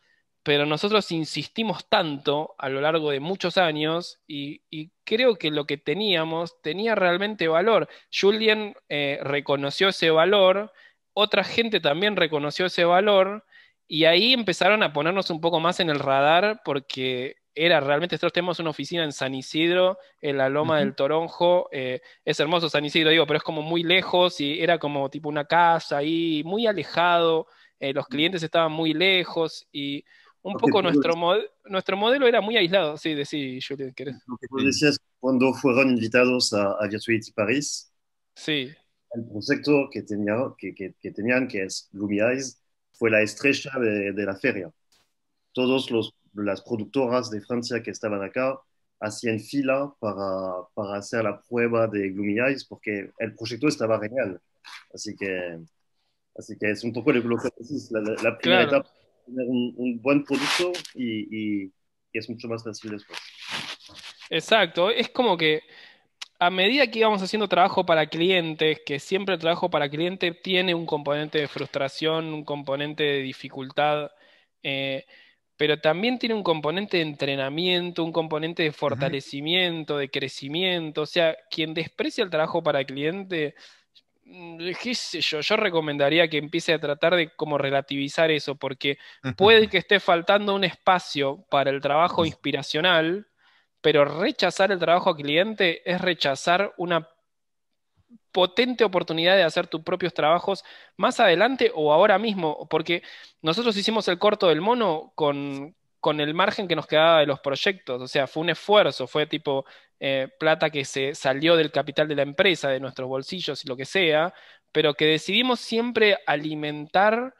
pero nosotros insistimos tanto a lo largo de muchos años y creo que lo que teníamos tenía realmente valor. Julian reconoció ese valor, otra gente también reconoció ese valor y ahí empezaron a ponernos un poco más en el radar porque era realmente, nosotros tenemos una oficina en San Isidro, en la Loma del Toronjo, es hermoso San Isidro, digo, pero es como muy lejos y era como tipo una casa ahí, muy alejado, los clientes estaban muy lejos y un Lo que poco tú, nuestro modelo era muy aislado. Sí, decí, Julián, ¿querés? lo que tú decías cuando fueron invitados a Virtuality Paris, Sí. el concepto que tenían, que es Gloomy Eyes, fue la estrella de la feria. Todas las productoras de Francia que estaban acá así en fila para hacer la prueba de Gloomy Eyes porque el proyecto estaba genial. Así que, así que es un poco lo que decís, la primera Claro. etapa, tener un buen producto y es mucho más fácil después. Exacto, es como que a medida que íbamos haciendo trabajo para clientes, que siempre el trabajo para cliente tiene un componente de frustración, un componente de dificultad, eh, pero también tiene un componente de entrenamiento, un componente de fortalecimiento, de crecimiento. O sea, quien desprecia el trabajo para cliente, qué sé yo recomendaría que empiece a tratar de como relativizar eso, porque puede que esté faltando un espacio para el trabajo inspiracional, pero rechazar el trabajo a cliente es rechazar una potente oportunidad de hacer tus propios trabajos más adelante o ahora mismo, porque nosotros hicimos el corto del mono con el margen que nos quedaba de los proyectos, o sea, fue un esfuerzo, fue tipo plata que se salió del capital de la empresa, de nuestros bolsillos y lo que sea, pero que decidimos siempre alimentar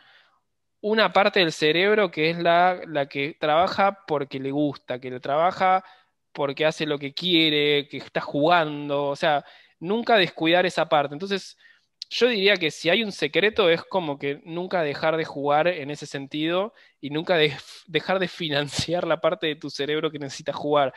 una parte del cerebro que es la que trabaja porque le gusta, que le trabaja porque hace lo que quiere, que está jugando, o sea, nunca descuidar esa parte. Entonces, yo diría que si hay un secreto es como que nunca dejar de jugar en ese sentido y nunca dejar de financiar la parte de tu cerebro que necesita jugar,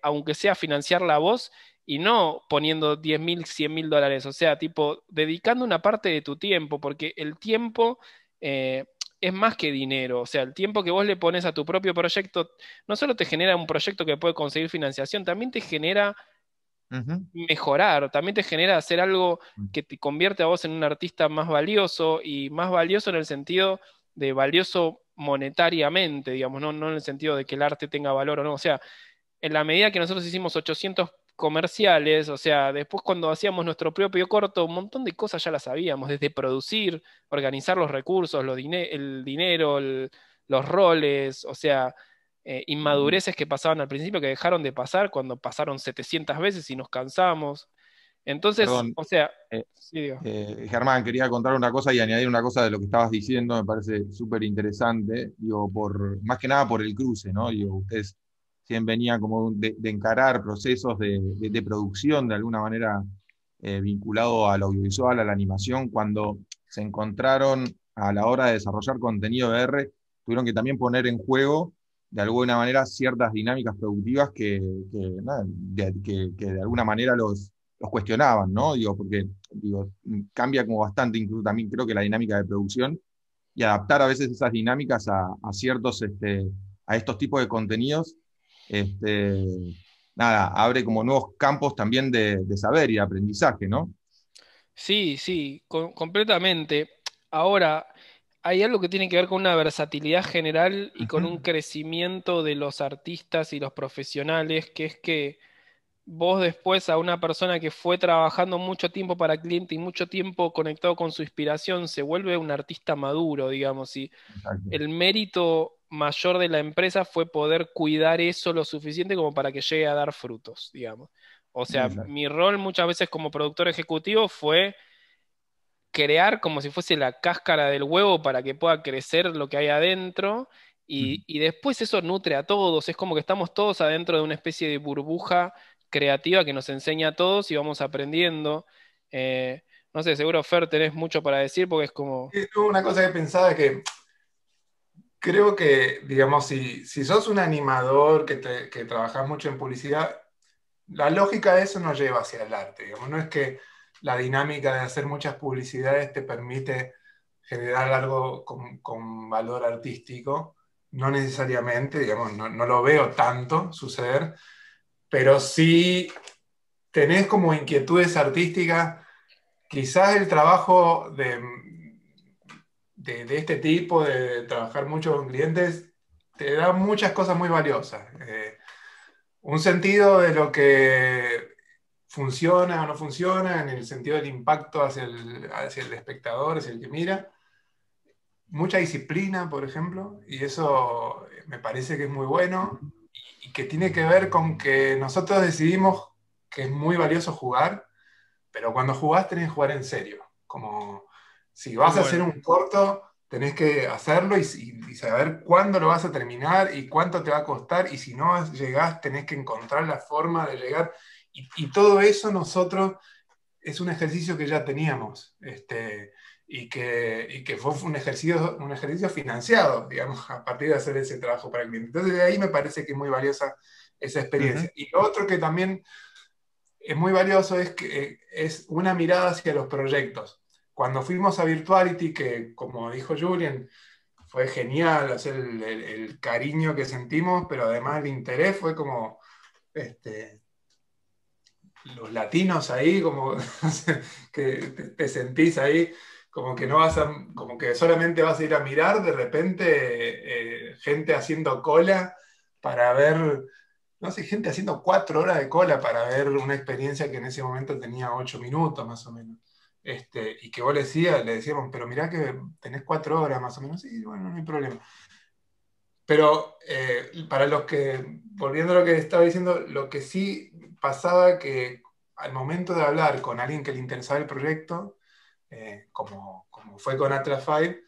aunque sea financiar la voz y no poniendo 10.000, 100.000 dólares, o sea, tipo, dedicando una parte de tu tiempo, porque el tiempo es más que dinero, o sea, el tiempo que vos le pones a tu propio proyecto no solo te genera un proyecto que puede conseguir financiación, también te genera mejorar, también te genera hacer algo que te convierte a vos en un artista más valioso y más valioso en el sentido de valioso monetariamente, digamos, no en el sentido de que el arte tenga valor o no, o sea, en la medida que nosotros hicimos 800 comerciales, o sea, después cuando hacíamos nuestro propio corto, un montón de cosas ya las sabíamos, desde producir, organizar los recursos, el dinero, los roles, o sea, inmadureces que pasaban al principio que dejaron de pasar cuando pasaron 700 veces y nos cansamos. Entonces, Perdón, o sea, eh, sí, digo. Germán, quería contar una cosa y añadir una cosa de lo que estabas diciendo, me parece súper interesante, digo, más que nada por el cruce, ¿no? Digo, ustedes siempre venían como de encarar procesos de producción de alguna manera vinculado al audiovisual, a la animación, cuando se encontraron a la hora de desarrollar contenido de R, tuvieron que también poner en juego de alguna manera ciertas dinámicas productivas nada, que de alguna manera los cuestionaban, ¿no? Digo, porque digo, cambia como bastante, incluso también creo que la dinámica de producción, y adaptar a veces esas dinámicas a ciertos, a estos tipos de contenidos, nada, abre como nuevos campos también de saber y de aprendizaje, ¿no? Sí, sí, completamente. Ahora, hay algo que tiene que ver con una versatilidad general y con un crecimiento de los artistas y los profesionales, que es que vos después a una persona que fue trabajando mucho tiempo para cliente y mucho tiempo conectado con su inspiración, se vuelve un artista maduro, digamos, y Exacto. el mérito mayor de la empresa fue poder cuidar eso lo suficiente como para que llegue a dar frutos, digamos. O sea, Exacto. mi rol muchas veces como productor ejecutivo fue crear como si fuese la cáscara del huevo para que pueda crecer lo que hay adentro y después eso nutre a todos, es como que estamos todos adentro de una especie de burbuja creativa que nos enseña a todos y vamos aprendiendo. No sé, seguro Fer tenés mucho para decir porque es como... Una cosa que pensaba es que creo que, digamos, si sos un animador que trabajas mucho en publicidad, la lógica de eso nos lleva hacia el arte. Digamos. No es que la dinámica de hacer muchas publicidades te permite generar algo con valor artístico. No necesariamente, digamos, no lo veo tanto suceder, pero sí tenés como inquietudes artísticas. Quizás el trabajo de este tipo, de trabajar mucho con clientes, te da muchas cosas muy valiosas. Un sentido de lo que funciona o no funciona, en el sentido del impacto hacia el espectador, hacia el que mira. Mucha disciplina, por ejemplo, y eso me parece que es muy bueno y que tiene que ver con que nosotros decidimos que es muy valioso jugar, pero cuando jugás tenés que jugar en serio. Como si Muy vas a hacer bueno. un corto, tenés que hacerlo y saber cuándo lo vas a terminar y cuánto te va a costar, y si no llegás, tenés que encontrar la forma de llegar. Y todo eso nosotros es un ejercicio que ya teníamos, y que fue un ejercicio financiado, digamos, a partir de hacer ese trabajo para el cliente. Entonces, de ahí me parece que es muy valiosa esa experiencia. Y lo otro que también es muy valioso es que es una mirada hacia los proyectos. Cuando fuimos a Virtuality, que como dijo Julian, fue genial hacer el cariño que sentimos, pero además el interés fue como los latinos ahí, como que te sentís ahí, como que no vas a, como que solamente vas a ir a mirar, de repente gente haciendo cola para ver, no sé, gente haciendo 4 horas de cola para ver una experiencia que en ese momento tenía 8 minutos más o menos. Y que vos le decíamos, pero mirá que tenés 4 horas más o menos, sí, bueno, no hay problema. Pero para los que, volviendo a lo que estaba diciendo, lo que sí pasaba que al momento de hablar con alguien que le interesaba el proyecto, como fue con Atlas 5,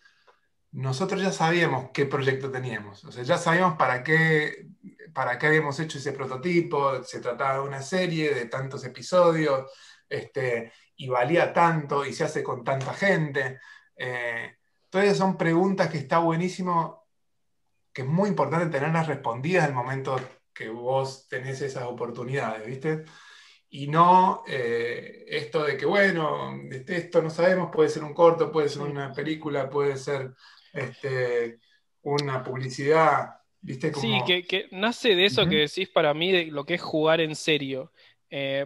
nosotros ya sabíamos qué proyecto teníamos. O sea, ya sabíamos para qué habíamos hecho ese prototipo, se trataba de una serie de tantos episodios, y valía tanto, y se hace con tanta gente. Todas esas son preguntas que está buenísimo, que es muy importante tenerlas respondidas al momento que vos tenés esas oportunidades, ¿viste? Y no esto de que, bueno, esto no sabemos, puede ser un corto, puede ser una película, puede ser una publicidad, ¿viste? Sí, Como... que nace de eso que Ujú. decís para mí, de lo que es jugar en serio.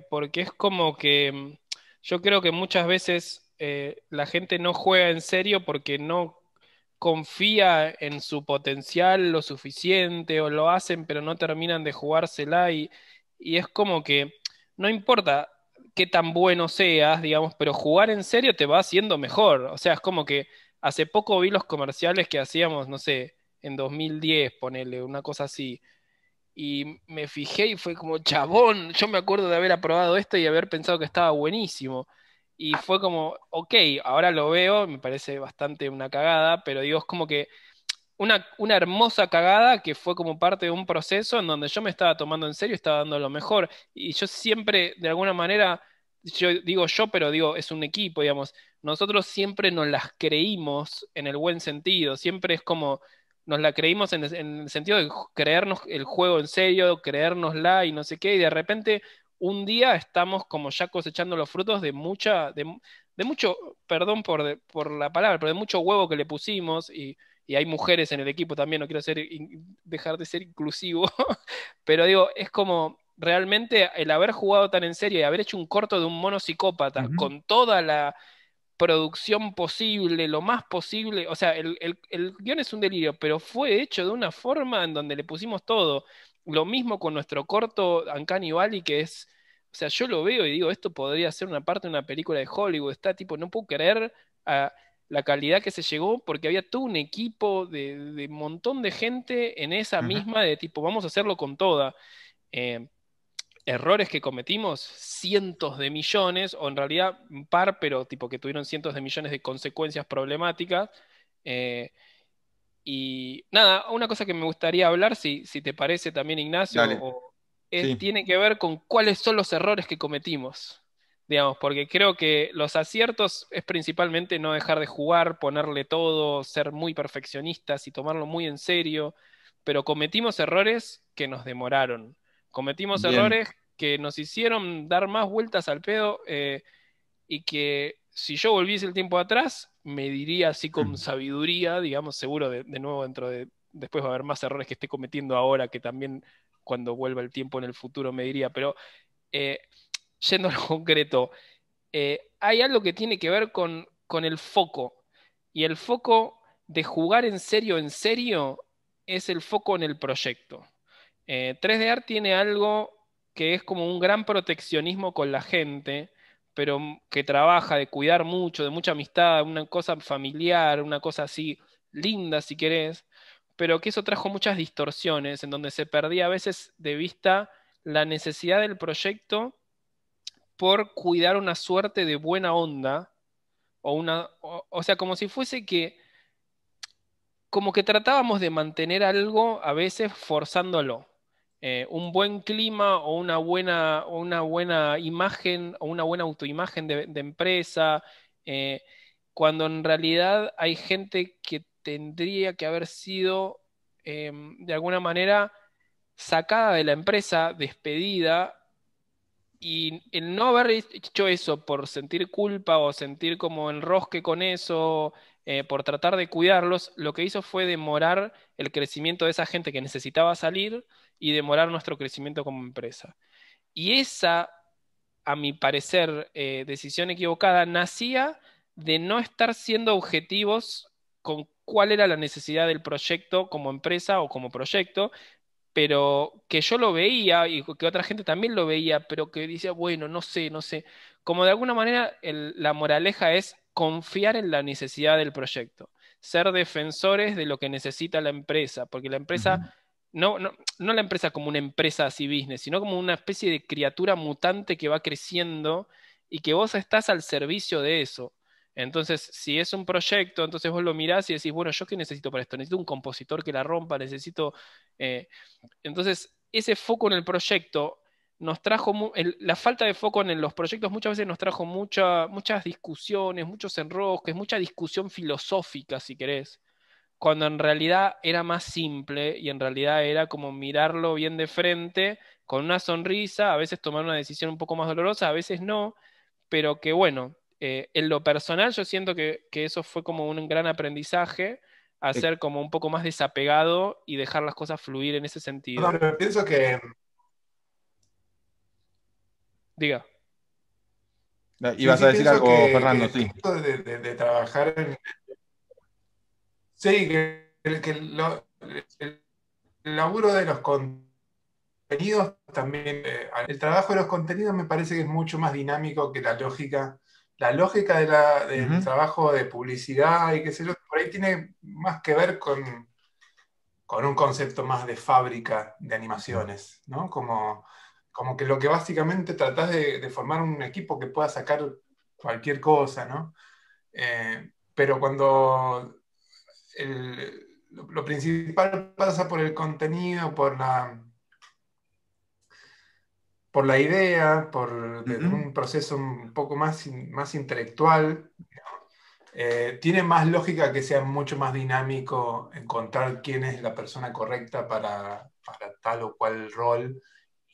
Porque es como que yo creo que muchas veces la gente no juega en serio porque no confía en su potencial lo suficiente, o lo hacen pero no terminan de jugársela, y es como que no importa qué tan bueno seas, digamos, pero jugar en serio te va haciendo mejor. O sea, es como que hace poco vi los comerciales que hacíamos, no sé, en 2010, ponele, una cosa así. Y me fijé y fue como, chabón, yo me acuerdo de haber aprobado esto y haber pensado que estaba buenísimo. Y fue como, ok, ahora lo veo, me parece bastante una cagada, pero digo, es como que una hermosa cagada que fue como parte de un proceso en donde yo me estaba tomando en serio, estaba dando lo mejor. Y yo siempre, de alguna manera, yo digo yo, pero digo, es un equipo, digamos. Nosotros siempre nos las creímos en el buen sentido, siempre es como nos la creímos en el sentido de creernos el juego en serio, creérnosla y no sé qué, y de repente un día estamos como ya cosechando los frutos de de mucho, perdón por la palabra, pero de mucho huevo que le pusimos, y hay mujeres en el equipo también, no quiero dejar de ser inclusivo, pero digo, es como realmente el haber jugado tan en serio y haber hecho un corto de un mono psicópata Ujú. con toda la producción posible, lo más posible, o sea, el guión es un delirio, pero fue hecho de una forma en donde le pusimos todo. Lo mismo con nuestro corto Uncanny Valley, que es, o sea, yo lo veo y digo, esto podría ser una parte de una película de Hollywood, está tipo, no puedo creer a la calidad que se llegó, porque había todo un equipo de un montón de gente en esa Ujú. misma, de tipo, vamos a hacerlo con toda. Eh, Errores que cometimos, cientos de millones, o en realidad un par, pero tipo que tuvieron cientos de millones de consecuencias problemáticas. Eh, y nada, una cosa que me gustaría hablar, si te parece también, Ignacio, Dale, sí. tiene que ver con cuáles son los errores que cometimos. Digamos, porque creo que los aciertos es principalmente no dejar de jugar, ponerle todo, ser muy perfeccionistas y tomarlo muy en serio, pero cometimos errores que nos demoraron. Cometimos Bien. errores que nos hicieron dar más vueltas al pedo, y que si yo volviese el tiempo atrás, me diría así con sabiduría, digamos, seguro de nuevo después va a haber más errores que esté cometiendo ahora, que también cuando vuelva el tiempo en el futuro me diría, pero eh, yendo a lo concreto, hay algo que tiene que ver con el foco, y el foco de jugar en serio, es el foco en el proyecto. 3D Art tiene algo que es como un gran proteccionismo con la gente, pero que trabaja de cuidar mucho, de mucha amistad, una cosa familiar, una cosa así linda si querés, pero que eso trajo muchas distorsiones en donde se perdía a veces de vista la necesidad del proyecto por cuidar una suerte de buena onda, o sea, como si fuese que como que tratábamos de mantener algo a veces forzándolo. Un buen clima o una buena imagen o una buena autoimagen de empresa, cuando en realidad hay gente que tendría que haber sido de alguna manera sacada de la empresa, despedida, y el no haber hecho eso por sentir culpa o sentir como enrosque con eso, por tratar de cuidarlos, lo que hizo fue demorar el crecimiento de esa gente que necesitaba salir y demorar nuestro crecimiento como empresa. Y esa, a mi parecer, decisión equivocada nacía de no estar siendo objetivos con cuál era la necesidad del proyecto como empresa o como proyecto, pero que yo lo veía y que otra gente también lo veía, pero que decía, bueno, no sé, no sé. Como de alguna manera la moraleja es confiar en la necesidad del proyecto, ser defensores de lo que necesita la empresa, porque la empresa, no la empresa como una empresa así business, sino como una especie de criatura mutante que va creciendo y que vos estás al servicio de eso. Entonces, si es un proyecto, entonces vos lo mirás y decís, bueno, ¿yo qué necesito para esto? Necesito un compositor que la rompa, necesito... entonces, ese foco en el proyecto nos trajo, la falta de foco en los proyectos muchas veces nos trajo muchas discusiones, muchos enrosques, mucha discusión filosófica, si querés, cuando en realidad era más simple y en realidad era como mirarlo bien de frente, con una sonrisa, a veces tomar una decisión un poco más dolorosa, a veces no, pero que bueno, en lo personal yo siento que eso fue como un gran aprendizaje a ser como un poco más desapegado y dejar las cosas fluir en ese sentido. No, pero pienso que... Diga. Ibas a decir algo, Fernando, sí. Esto de trabajar en... Sí, que el laburo de los contenidos también... el trabajo de los contenidos me parece que es mucho más dinámico que la lógica. La lógica del trabajo de publicidad y qué sé yo, por ahí tiene más que ver con un concepto más de fábrica de animaciones, ¿no? Como que lo que básicamente tratás de formar un equipo que pueda sacar cualquier cosa, ¿no? Pero cuando lo principal pasa por el contenido, por la idea, por un proceso un poco más intelectual, tiene más lógica que sea mucho más dinámico encontrar quién es la persona correcta para tal o cual rol,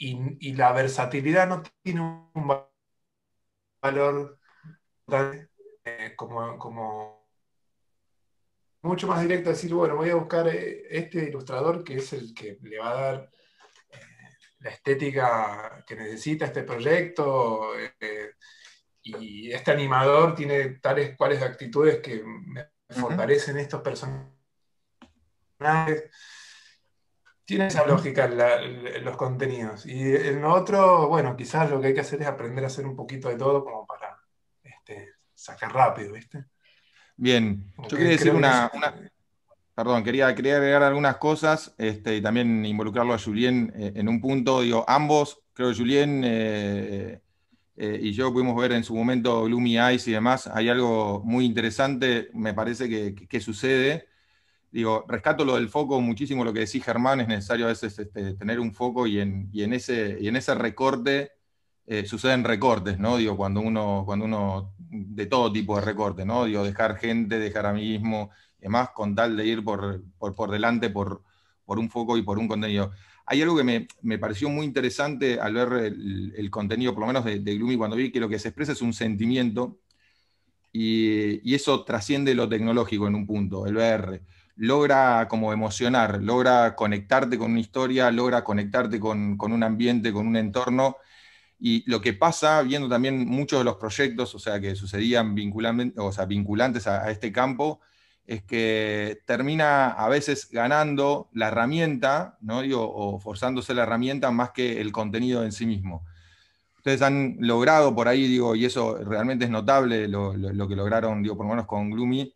y la versatilidad no tiene un valor como mucho más directo, decir, bueno, voy a buscar este ilustrador que es el que le va a dar la estética que necesita este proyecto, y este animador tiene tales cuales actitudes que me fortalecen estos personajes. Tiene esa lógica los contenidos. Y en lo otro, bueno, quizás lo que hay que hacer es aprender a hacer un poquito de todo como para sacar rápido, ¿viste? Bien, yo quería decir perdón, quería agregar algunas cosas y también involucrarlo a Julien en un punto. Digo, ambos, creo que Julien y yo pudimos ver en su momento Gloomy Eyes y demás. Hay algo muy interesante, me parece, que sucede. Digo, rescato lo del foco muchísimo, lo que decís, Germán, es necesario a veces tener un foco y en ese recorte suceden recortes, ¿no? Digo, cuando uno, de todo tipo de recorte, ¿no? Digo, dejar gente, dejar amiguismo, y demás, con tal de ir por delante por un foco y por un contenido. Hay algo que me pareció muy interesante al ver el contenido, por lo menos de Gloomy, cuando vi que lo que se expresa es un sentimiento, y eso trasciende lo tecnológico en un punto, el VR. Logra como emocionar, logra conectarte con una historia, logra conectarte con un ambiente, con un entorno. Y lo que pasa, viendo también muchos de los proyectos, o sea, que sucedían vinculantes a este campo, es que termina a veces ganando la herramienta, ¿no? Digo, o forzándose la herramienta más que el contenido en sí mismo. Ustedes han logrado por ahí, digo, y eso realmente es notable, lo que lograron, digo, por lo menos con Gloomy,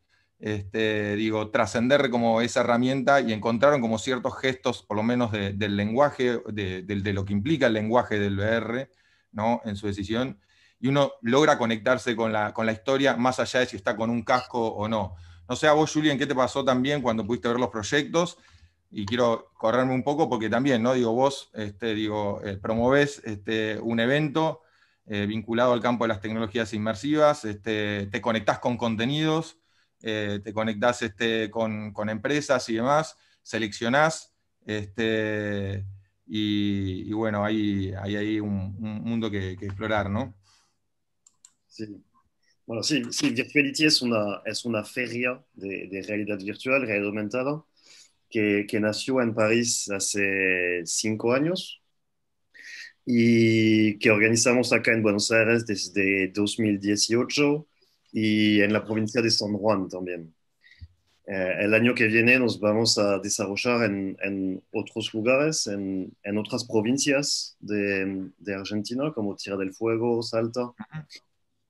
digo, trascender como esa herramienta, y encontraron como ciertos gestos, por lo menos del lenguaje, de lo que implica el lenguaje del VR, ¿no? En su decisión, y uno logra conectarse con la historia más allá de si está con un casco o no. No sé a vos, Julián, ¿qué te pasó también cuando pudiste ver los proyectos? Y quiero correrme un poco porque también, ¿no? Digo, vos promovés un evento vinculado al campo de las tecnologías inmersivas, te conectás con contenidos, te conectás con empresas y demás, seleccionás, y bueno, hay un mundo que explorar, ¿no? Sí. Bueno, sí, sí, Virtuality es una feria de realidad virtual, realidad aumentada, que nació en París hace 5 años y que organizamos acá en Buenos Aires desde 2018 y en la provincia de San Juan también. El año que viene nos vamos a desarrollar en otros lugares, en otras provincias de Argentina, como Tierra del Fuego, Salta,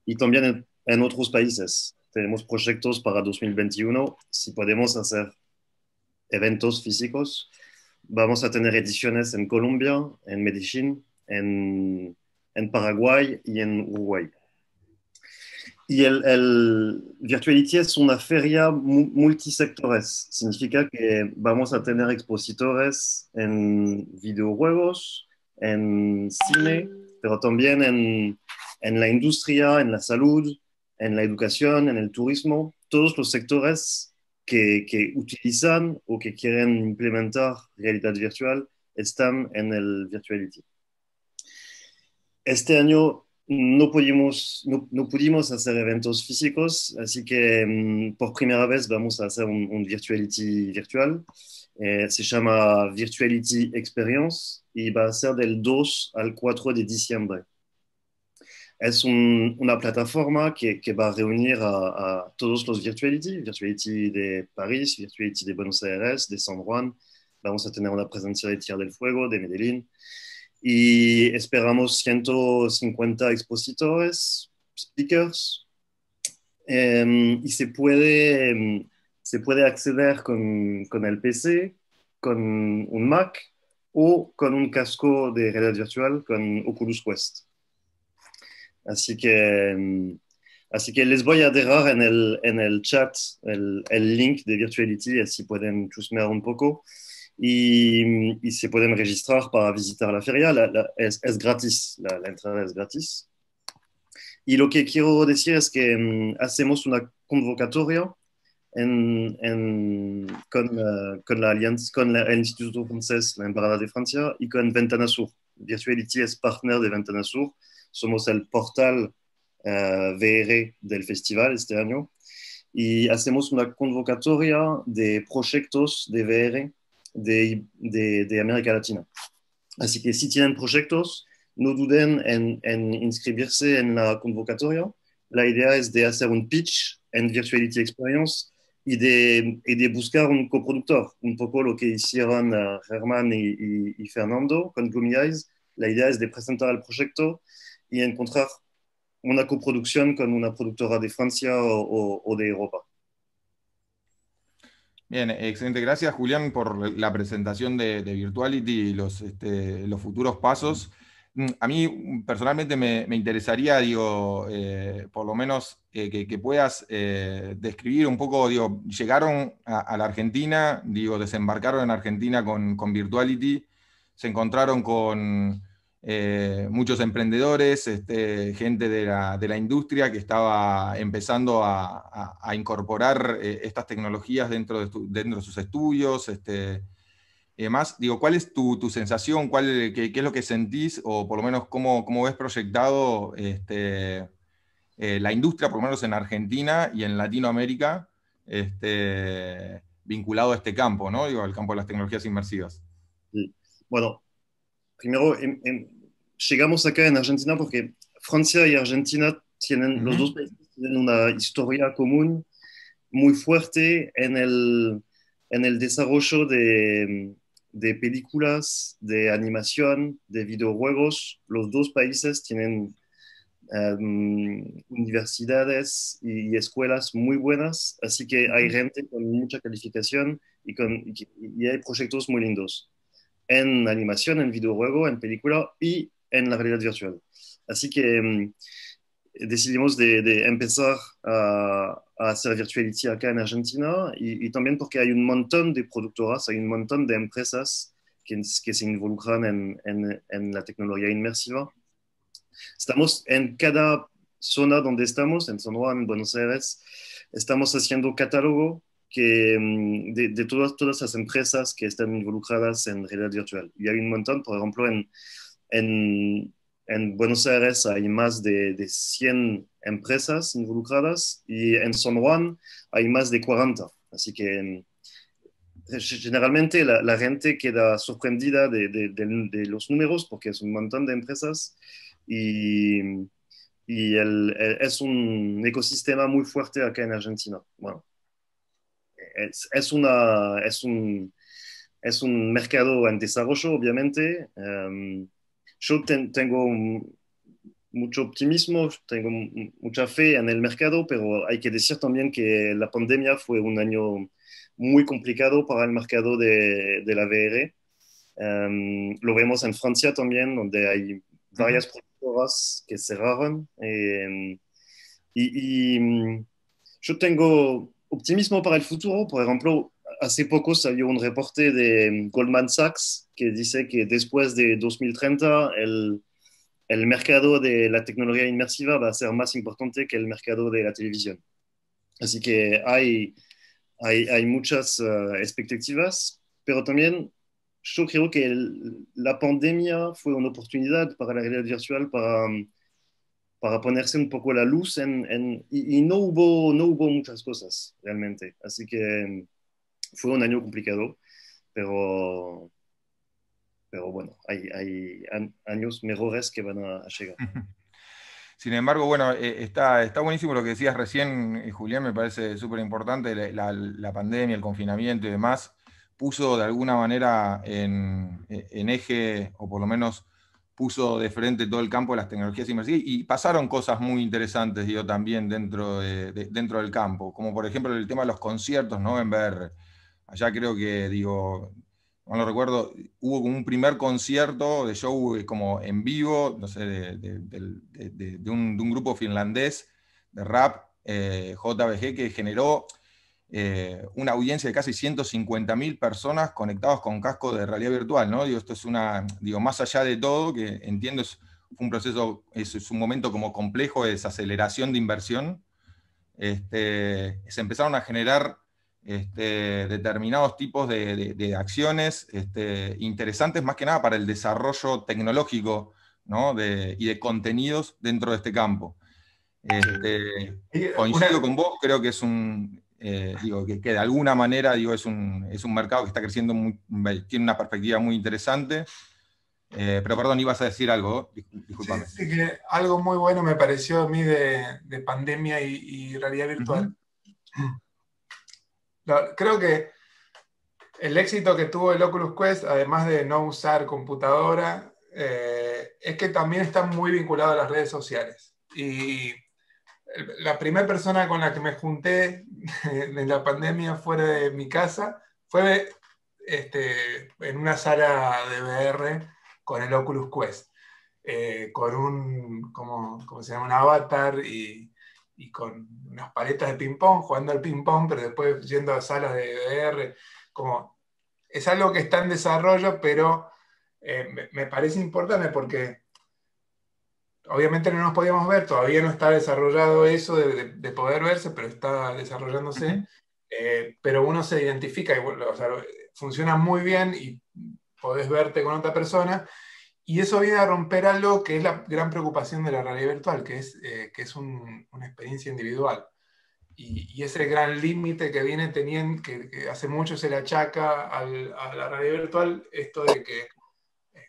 y también en otros países. Tenemos proyectos para 2021. Si podemos hacer eventos físicos, vamos a tener ediciones en Colombia, en Medellín, en Paraguay y en Uruguay. Y el Virtuality es una feria multisectores. Significa que vamos a tener expositores en videojuegos, en cine, pero también en la industria, en la salud, en la educación, en el turismo. Todos los sectores que utilizan o que quieren implementar realidad virtual están en el Virtuality. Este año no pudimos hacer eventos físicos, así que por primera vez vamos a hacer un Virtuality virtual. Se llama Virtuality Experience y va a ser del 2 al 4 de diciembre. Es una plataforma que va a reunir a todos los Virtuality, Virtuality de París, Virtuality de Buenos Aires, de San Juan. Vamos a tener una presencia de Tierra del Fuego, de Medellín. Y esperamos 150 expositores, speakers, y se puede acceder con el PC, con un Mac o con un casco de realidad virtual con Oculus Quest. Así que, así que les voy a dejar en el chat el link de Virtuality, así pueden chusmear un poco. Y se pueden registrar para visitar la feria. Es gratis, la entrada es gratis. Y lo que quiero decir es que hacemos una convocatoria con la alianza, con el Instituto Francés, la Embajada de Francia y con Ventana Sur. Virtuality es partner de Ventana Sur. Somos el portal VR del festival este año. Y hacemos una convocatoria de proyectos de VR de América Latina. Así que si tienen proyectos, no duden en inscribirse en la convocatoria. La idea es de hacer un pitch en Virtuality Experience y de buscar un coproductor, un poco lo que hicieron Germán y Fernando con Gloomy Eyes. La idea es de presentar el proyecto y encontrar una coproducción con una productora de Francia o de Europa. Bien, excelente. Gracias, Julián, por la presentación de Virtuality y los futuros pasos. A mí personalmente me interesaría, digo, por lo menos que puedas describir un poco, digo, llegaron a la Argentina, digo, desembarcaron en Argentina con Virtuality, se encontraron con muchos emprendedores, gente de la industria que estaba empezando a incorporar estas tecnologías dentro de sus estudios, y demás. Digo, ¿cuál es tu sensación? Qué es lo que sentís? O por lo menos, ¿cómo ves proyectado la industria, por lo menos en Argentina y en Latinoamérica, vinculado a este campo, ¿no? Digo, al campo de las tecnologías inmersivas. Sí. Bueno, primero, llegamos acá en Argentina porque Francia y Argentina tienen, los dos países tienen una historia común muy fuerte en el desarrollo de películas, de animación, de videojuegos. Los dos países tienen universidades y escuelas muy buenas, así que hay gente con mucha calificación y hay proyectos muy lindos en animación, en videojuego, en película y en la realidad virtual. Así que decidimos de empezar a hacer Virtuality acá en Argentina y también porque hay un montón de productoras, hay un montón de empresas que se involucran en la tecnología inmersiva. Estamos en cada zona donde estamos, en San Juan, en Buenos Aires, estamos haciendo catálogo de todas las empresas que están involucradas en realidad virtual. Y hay un montón, por ejemplo, en Buenos Aires hay más de 100 empresas involucradas y en San Juan hay más de 40. Así que generalmente la gente queda sorprendida de los números porque es un montón de empresas y es un ecosistema muy fuerte acá en Argentina. Bueno, es un mercado en desarrollo, obviamente. Yo tengo mucho optimismo, tengo mucha fe en el mercado, pero hay que decir también que la pandemia fue un año muy complicado para el mercado de la VR. Lo vemos en Francia también, donde hay varias productoras que cerraron. Yo tengo optimismo para el futuro. Por ejemplo, hace poco salió un reporte de Goldman Sachs que dice que después de 2030 el mercado de la tecnología inmersiva va a ser más importante que el mercado de la televisión. Así que hay muchas expectativas, pero también yo creo que la pandemia fue una oportunidad para la realidad virtual para ponerse un poco la luz y no hubo muchas cosas realmente. Así que fue un año complicado, pero bueno, hay años mejores que van a llegar. Sin embargo, bueno, está buenísimo lo que decías recién, Julián, me parece súper importante, la pandemia, el confinamiento y demás, puso de alguna manera en eje, o por lo menos puso de frente todo el campo de las tecnologías inmersivas, y pasaron cosas muy interesantes, digo, también dentro del campo, como por ejemplo el tema de los conciertos, ¿no? En VR. Allá creo que, digo, no lo recuerdo, hubo como un primer concierto de show como en vivo, no sé, de un grupo finlandés de rap, JBG, que generó una audiencia de casi 150.000 personas conectados con casco de realidad virtual, ¿no? Digo, esto es más allá de todo, que entiendo fue un proceso, es un momento como complejo de desaceleración de inversión. Se empezaron a generar determinados tipos de acciones interesantes, más que nada para el desarrollo tecnológico, ¿no? y de contenidos dentro de este campo. Coincido con vos, creo que es que de alguna manera es un mercado que está creciendo, tiene una perspectiva muy interesante. Pero perdón, ibas a decir algo, discúlpame. Sí, que algo muy bueno me pareció a mí de pandemia y realidad virtual. Creo que el éxito que tuvo el Oculus Quest, además de no usar computadora, es que también está muy vinculado a las redes sociales. Y la primera persona con la que me junté en la pandemia fuera de mi casa fue en una sala de VR con el Oculus Quest, con ¿cómo se llama? Un avatar y con unas paletas de ping-pong, jugando al ping-pong, pero después yendo a salas de VR. Es algo que está en desarrollo, pero me parece importante porque obviamente no nos podíamos ver, todavía no está desarrollado eso de poder verse, pero está desarrollándose. Pero uno se identifica, o sea, funciona muy bien y podés verte con otra persona. Y eso viene a romper algo que es la gran preocupación de la realidad virtual, que es una experiencia individual. Y ese gran límite que viene teniendo, que hace mucho se le achaca a la realidad virtual, esto de que,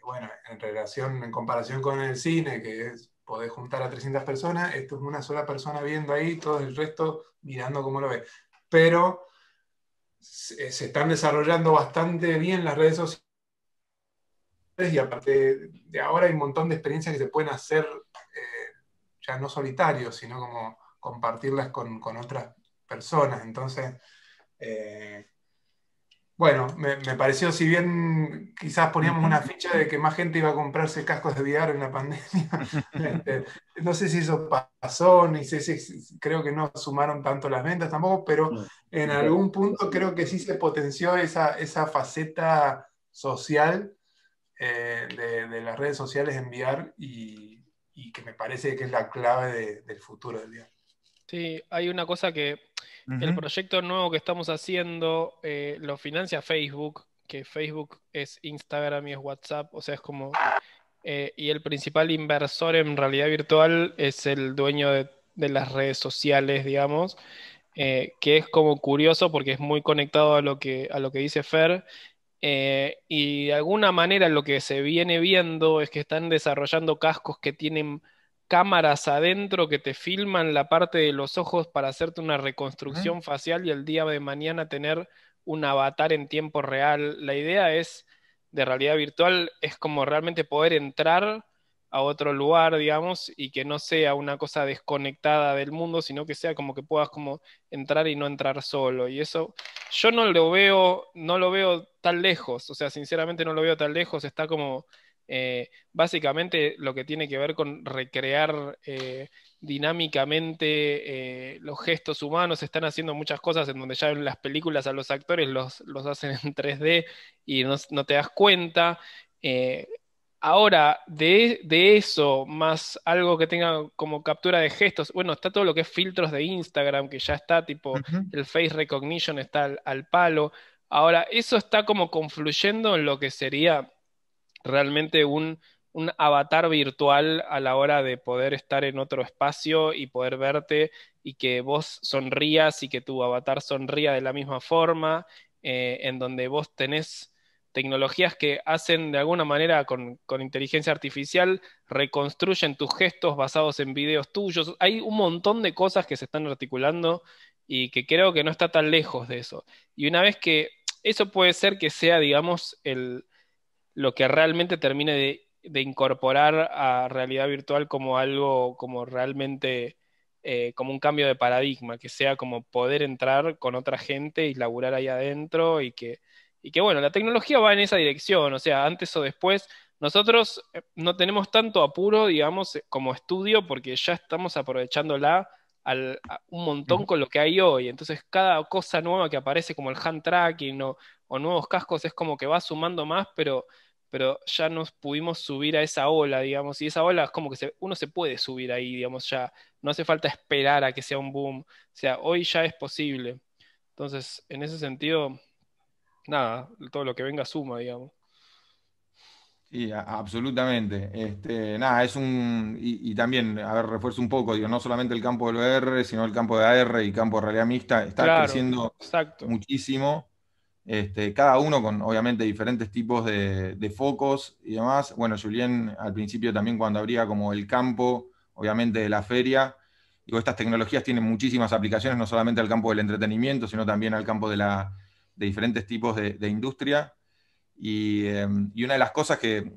bueno, en comparación con el cine, que podés juntar a 300 personas, esto es una sola persona viendo ahí, todo el resto mirando cómo lo ve. Pero se están desarrollando bastante bien las redes sociales, y aparte de ahora hay un montón de experiencias que se pueden hacer ya no solitarios, sino como compartirlas con otras personas. Entonces, bueno, me pareció, si bien quizás poníamos una ficha de que más gente iba a comprarse cascos de VR en la pandemia, no sé si eso pasó, ni sé si creo que no sumaron tanto las ventas tampoco, pero No. en algún punto creo que sí se potenció esa faceta social de las redes sociales en VR y que me parece que es la clave del futuro del VR. Sí, hay una cosa que el proyecto nuevo que estamos haciendo lo financia Facebook, que Facebook es Instagram y es WhatsApp, o sea, es como... y el principal inversor en realidad virtual es el dueño de las redes sociales, digamos, que es como curioso porque es muy conectado a lo que dice Fer. Y de alguna manera lo que se viene viendo es que están desarrollando cascos que tienen cámaras adentro que te filman la parte de los ojos para hacerte una reconstrucción facial y el día de mañana tener un avatar en tiempo real. La idea es de realidad virtual, es como realmente poder entrar a otro lugar, digamos, y que no sea una cosa desconectada del mundo, sino que sea como que puedas como entrar y no entrar solo. Y eso yo no lo veo tan lejos, o sea, sinceramente no lo veo tan lejos, está como básicamente lo que tiene que ver con recrear dinámicamente los gestos humanos, están haciendo muchas cosas en donde ya en las películas a los actores los hacen en 3D y no te das cuenta. Eh, Ahora, de eso, más algo que tenga como captura de gestos, bueno, está todo lo que es filtros de Instagram, que ya está tipo el face recognition está al palo. Ahora, eso está como confluyendo en lo que sería realmente un avatar virtual a la hora de poder estar en otro espacio y poder verte y que vos sonrías y que tu avatar sonría de la misma forma, en donde vos tenés tecnologías que hacen de alguna manera con inteligencia artificial, reconstruyen tus gestos basados en videos tuyos. Hay un montón de cosas que se están articulando y que creo que no está tan lejos de eso. Y una vez que eso puede ser que sea, digamos, lo que realmente termine de incorporar a realidad virtual como algo, como realmente, como un cambio de paradigma, que sea como poder entrar con otra gente y laburar ahí adentro y que bueno, la tecnología va en esa dirección, o sea, antes o después. Nosotros no tenemos tanto apuro, digamos, como estudio, porque ya estamos aprovechándola a un montón con lo que hay hoy. Entonces, cada cosa nueva que aparece, como el hand tracking o nuevos cascos, es como que va sumando más, pero ya nos pudimos subir a esa ola, digamos, y esa ola es como que uno se puede subir ahí, digamos, ya no hace falta esperar a que sea un boom, o sea, hoy ya es posible. Entonces, en ese sentido, nada, todo lo que venga suma, digamos. Sí, absolutamente. Nada, y también, a ver, refuerzo un poco, digo, no solamente el campo del VR, sino el campo de AR y campo de realidad mixta, está Claro, creciendo exacto. muchísimo. Cada uno con obviamente diferentes tipos de focos y demás. Bueno, Julien al principio también cuando abría como el campo, obviamente de la feria, digo, estas tecnologías tienen muchísimas aplicaciones, no solamente al campo del entretenimiento, sino también al campo de diferentes tipos de industria. Y una de las cosas que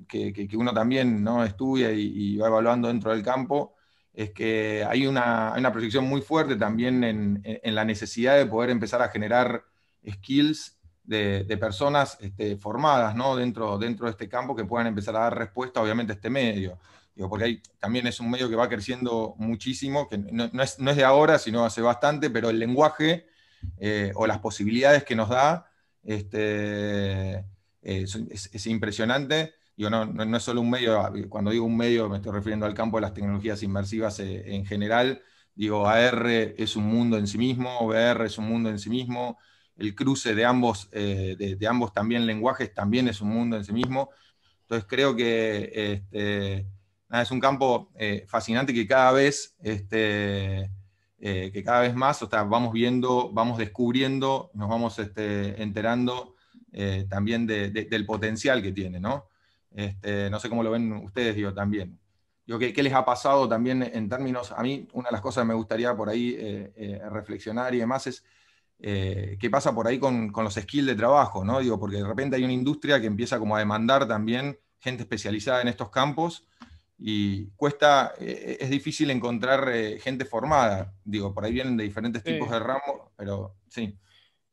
uno también, ¿no?, estudia y va evaluando dentro del campo es que hay una proyección muy fuerte también en la necesidad de poder empezar a generar skills de personas formadas, ¿no?, dentro de este campo que puedan empezar a dar respuesta obviamente a este medio. Digo, porque también es un medio que va creciendo muchísimo, que no es de ahora, sino hace bastante, pero el lenguaje o las posibilidades que nos da es impresionante. Digo, no es solo un medio, cuando digo un medio me estoy refiriendo al campo de las tecnologías inmersivas en general. Digo, AR es un mundo en sí mismo, VR es un mundo en sí mismo, el cruce de ambos, de ambos también lenguajes también es un mundo en sí mismo. Entonces creo nada, es un campo fascinante que cada vez más, o sea, vamos viendo, vamos descubriendo, nos vamos enterando también del potencial que tiene, ¿no? No sé cómo lo ven ustedes, digo, también. Digo, ¿qué les ha pasado también en términos, a mí una de las cosas que me gustaría por ahí reflexionar y demás es qué pasa por ahí con los skills de trabajo, ¿no? Digo, porque de repente hay una industria que empieza como a demandar también gente especializada en estos campos y cuesta, es difícil encontrar gente formada. Digo, por ahí vienen de diferentes tipos Sí. de ramos, pero sí.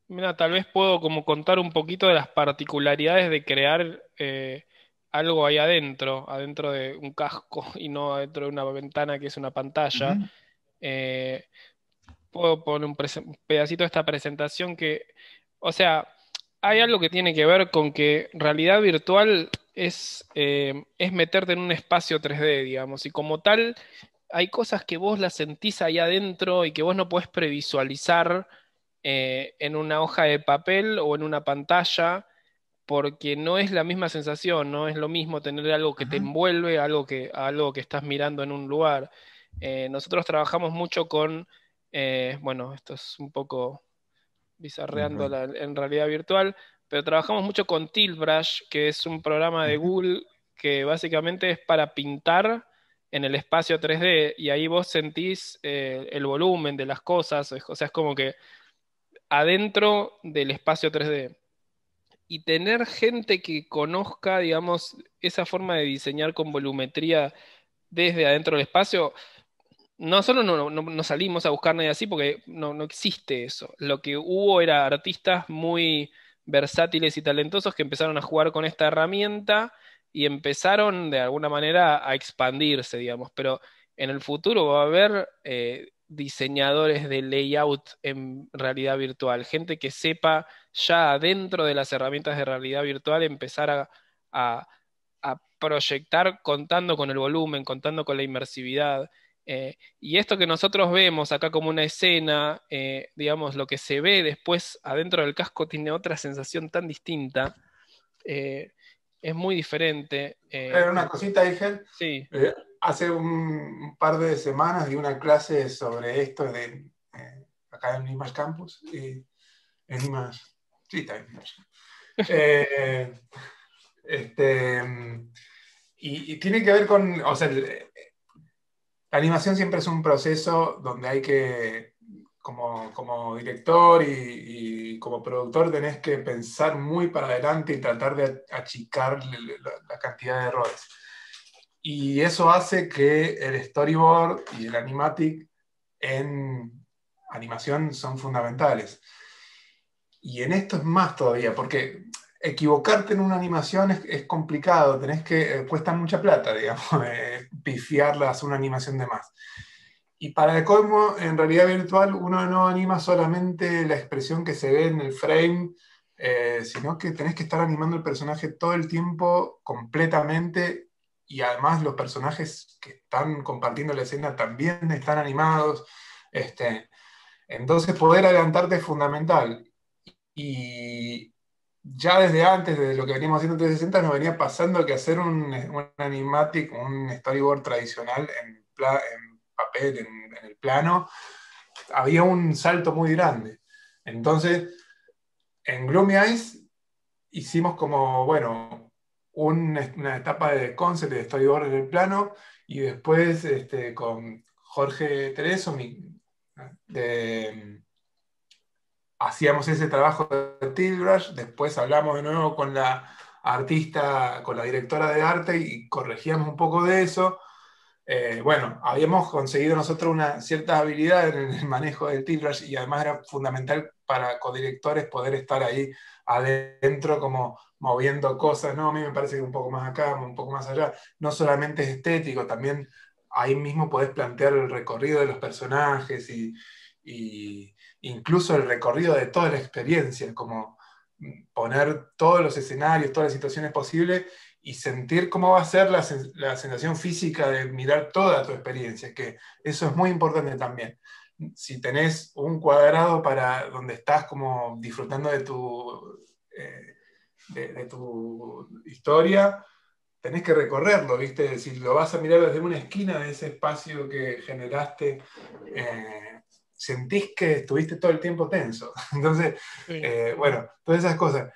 Mira, tal vez puedo como contar un poquito de las particularidades de crear algo ahí adentro de un casco y no adentro de una ventana que es una pantalla. Ujú. Eh, Puedo poner un pedacito de esta presentación que, o sea, hay algo que tiene que ver con que realidad virtual es meterte en un espacio 3D, digamos, y como tal, hay cosas que vos las sentís ahí adentro y que vos no podés previsualizar en una hoja de papel o en una pantalla, porque no es la misma sensación, no es lo mismo tener algo que te Ujú. envuelve, algo que estás mirando en un lugar. Nosotros trabajamos mucho con, bueno, esto es un poco bizarreando Ujú. en realidad virtual, pero trabajamos mucho con Tiltbrush, que es un programa de Ujú. Google que básicamente es para pintar en el espacio 3D y ahí vos sentís el volumen de las cosas, o sea, es como que adentro del espacio 3D. Y tener gente que conozca, digamos, esa forma de diseñar con volumetría desde adentro del espacio, nosotros no salimos a buscar nadie así porque no existe eso. Lo que hubo era artistas muy versátiles y talentosos que empezaron a jugar con esta herramienta y empezaron de alguna manera a expandirse, digamos. Pero en el futuro va a haber diseñadores de layout en realidad virtual, gente que sepa ya dentro de las herramientas de realidad virtual empezar a a proyectar contando con el volumen, contando con la inmersividad. Y esto que nosotros vemos acá como una escena, digamos, lo que se ve después adentro del casco tiene otra sensación tan distinta, eh, es muy diferente. Una cosita, Ángel. Sí, Hace un par de semanas di una clase sobre esto acá en Image Campus. En Image, sí, está en Image. Eh, este, y tiene que ver con, o sea, la animación siempre es un proceso donde hay que, como director y como productor, tenés que pensar muy para adelante y tratar de achicar la cantidad de errores. Y eso hace que el storyboard y el animatic en animación son fundamentales. Y en esto es más todavía, porque equivocarte en una animación es complicado, cuesta mucha plata, digamos, pifiarla, hacer una animación de más. Y para el colmo, en realidad virtual, uno no anima solamente la expresión que se ve en el frame, sino que tenés que estar animando el personaje todo el tiempo, completamente, y además los personajes que están compartiendo la escena también están animados. Entonces, poder adelantarte es fundamental. Y ya desde antes, desde lo que veníamos haciendo en 360, nos venía pasando que hacer un animatic, un storyboard tradicional en papel, en el plano, había un salto muy grande. Entonces, en Gloomy Eyes hicimos como, bueno, una etapa de concept de storyboard en el plano y después con Jorge Tereso, de hacíamos ese trabajo de Tilbrush, después hablamos de nuevo con la artista, con la directora de arte y corregíamos un poco de eso. Bueno, habíamos conseguido nosotros una cierta habilidad en el manejo del Tilbrush y además era fundamental para codirectores poder estar ahí adentro como moviendo cosas, ¿no? A mí me parece que un poco más acá, un poco más allá, no solamente es estético, también ahí mismo podés plantear el recorrido de los personajes y incluso el recorrido de toda la experiencia, como poner todos los escenarios, todas las situaciones posibles y sentir cómo va a ser la sensación física de mirar toda tu experiencia, que eso es muy importante también. Si tenés un cuadrado para donde estás como disfrutando de tu historia, tenés que recorrerlo, ¿viste? Si lo vas a mirar desde una esquina de ese espacio que generaste, sentís que estuviste todo el tiempo tenso. Entonces, sí. bueno, todas esas cosas.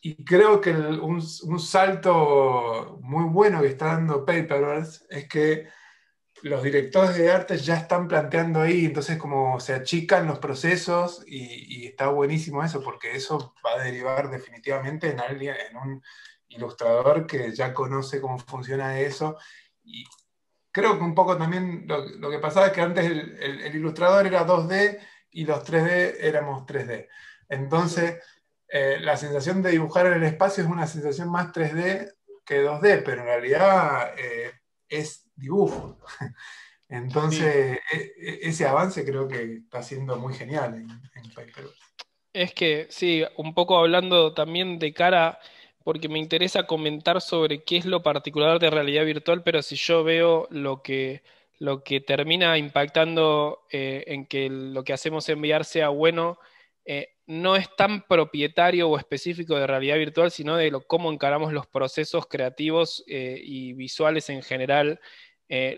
Y creo que un salto muy bueno que está dando Paperverse es que los directores de arte ya están planteando ahí, entonces como se achican los procesos y está buenísimo eso, porque eso va a derivar definitivamente en alguien, en un ilustrador que ya conoce cómo funciona eso. Y creo que un poco también lo que pasaba es que antes el ilustrador era 2D y los 3D éramos 3D. Entonces, la sensación de dibujar en el espacio es una sensación más 3D que 2D, pero en realidad es dibujo. Entonces, ese avance creo que está siendo muy genial en Paperverse. Es que, sí, un poco hablando también de cara, porque me interesa comentar sobre qué es lo particular de realidad virtual, pero si yo veo lo que termina impactando en que lo que hacemos en VR sea bueno, no es tan propietario o específico de realidad virtual, sino de cómo encaramos los procesos creativos y visuales en general.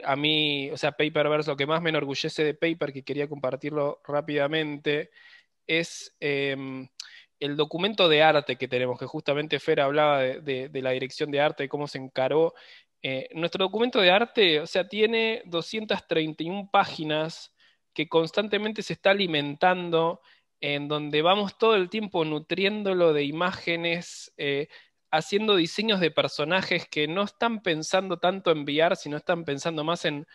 A mí, o sea, Paperverse, lo que más me enorgullece de Paper, que quería compartirlo rápidamente, es el documento de arte que tenemos, que justamente Fer hablaba de la dirección de arte, de cómo se encaró. Nuestro documento de arte, o sea, tiene 231 páginas que constantemente se está alimentando, en donde vamos todo el tiempo nutriéndolo de imágenes, haciendo diseños de personajes que no están pensando tanto en VR, sino están pensando más en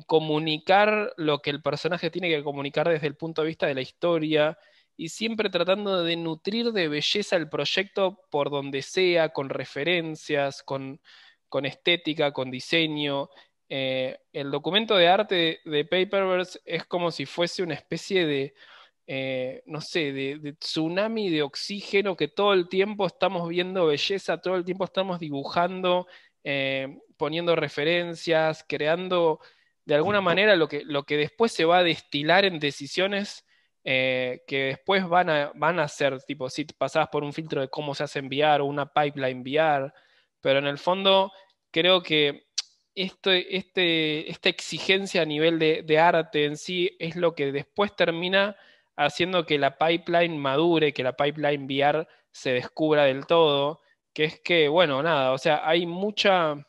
comunicar lo que el personaje tiene que comunicar desde el punto de vista de la historia, y siempre tratando de nutrir de belleza el proyecto por donde sea, con referencias, con estética, con diseño. El documento de arte de Paperverse es como si fuese una especie de, no sé, de tsunami de oxígeno, que todo el tiempo estamos viendo belleza, todo el tiempo estamos dibujando, poniendo referencias, creando de alguna manera lo que después se va a destilar en decisiones que después van a ser, tipo, si pasás por un filtro de cómo se hace enviar o una pipeline enviar, pero en el fondo creo que esta exigencia a nivel de arte en sí es lo que después termina haciendo que la pipeline madure, que la pipeline VR se descubra del todo, que es que, bueno, nada, o sea, hay mucha,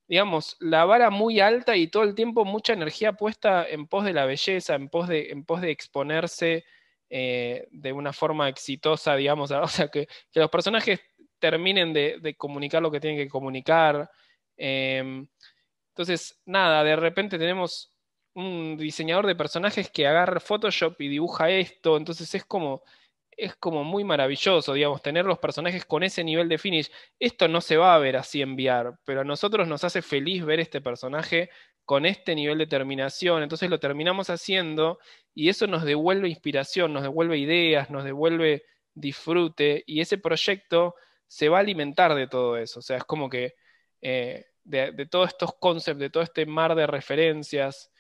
digamos, la vara muy alta y todo el tiempo mucha energía puesta en pos de la belleza, en pos de exponerse de una forma exitosa, digamos, o sea, que los personajes terminen de comunicar lo que tienen que comunicar. Entonces, nada, de repente tenemos un diseñador de personajes que agarra Photoshop y dibuja esto, entonces es como muy maravilloso, digamos, tener los personajes con ese nivel de finish. Esto no se va a ver así en VR, pero a nosotros nos hace feliz ver este personaje con este nivel de terminación, entonces lo terminamos haciendo y eso nos devuelve inspiración, nos devuelve ideas, nos devuelve disfrute, y ese proyecto se va a alimentar de todo eso, o sea, es como que de todos estos conceptos, de todo este mar de referencias.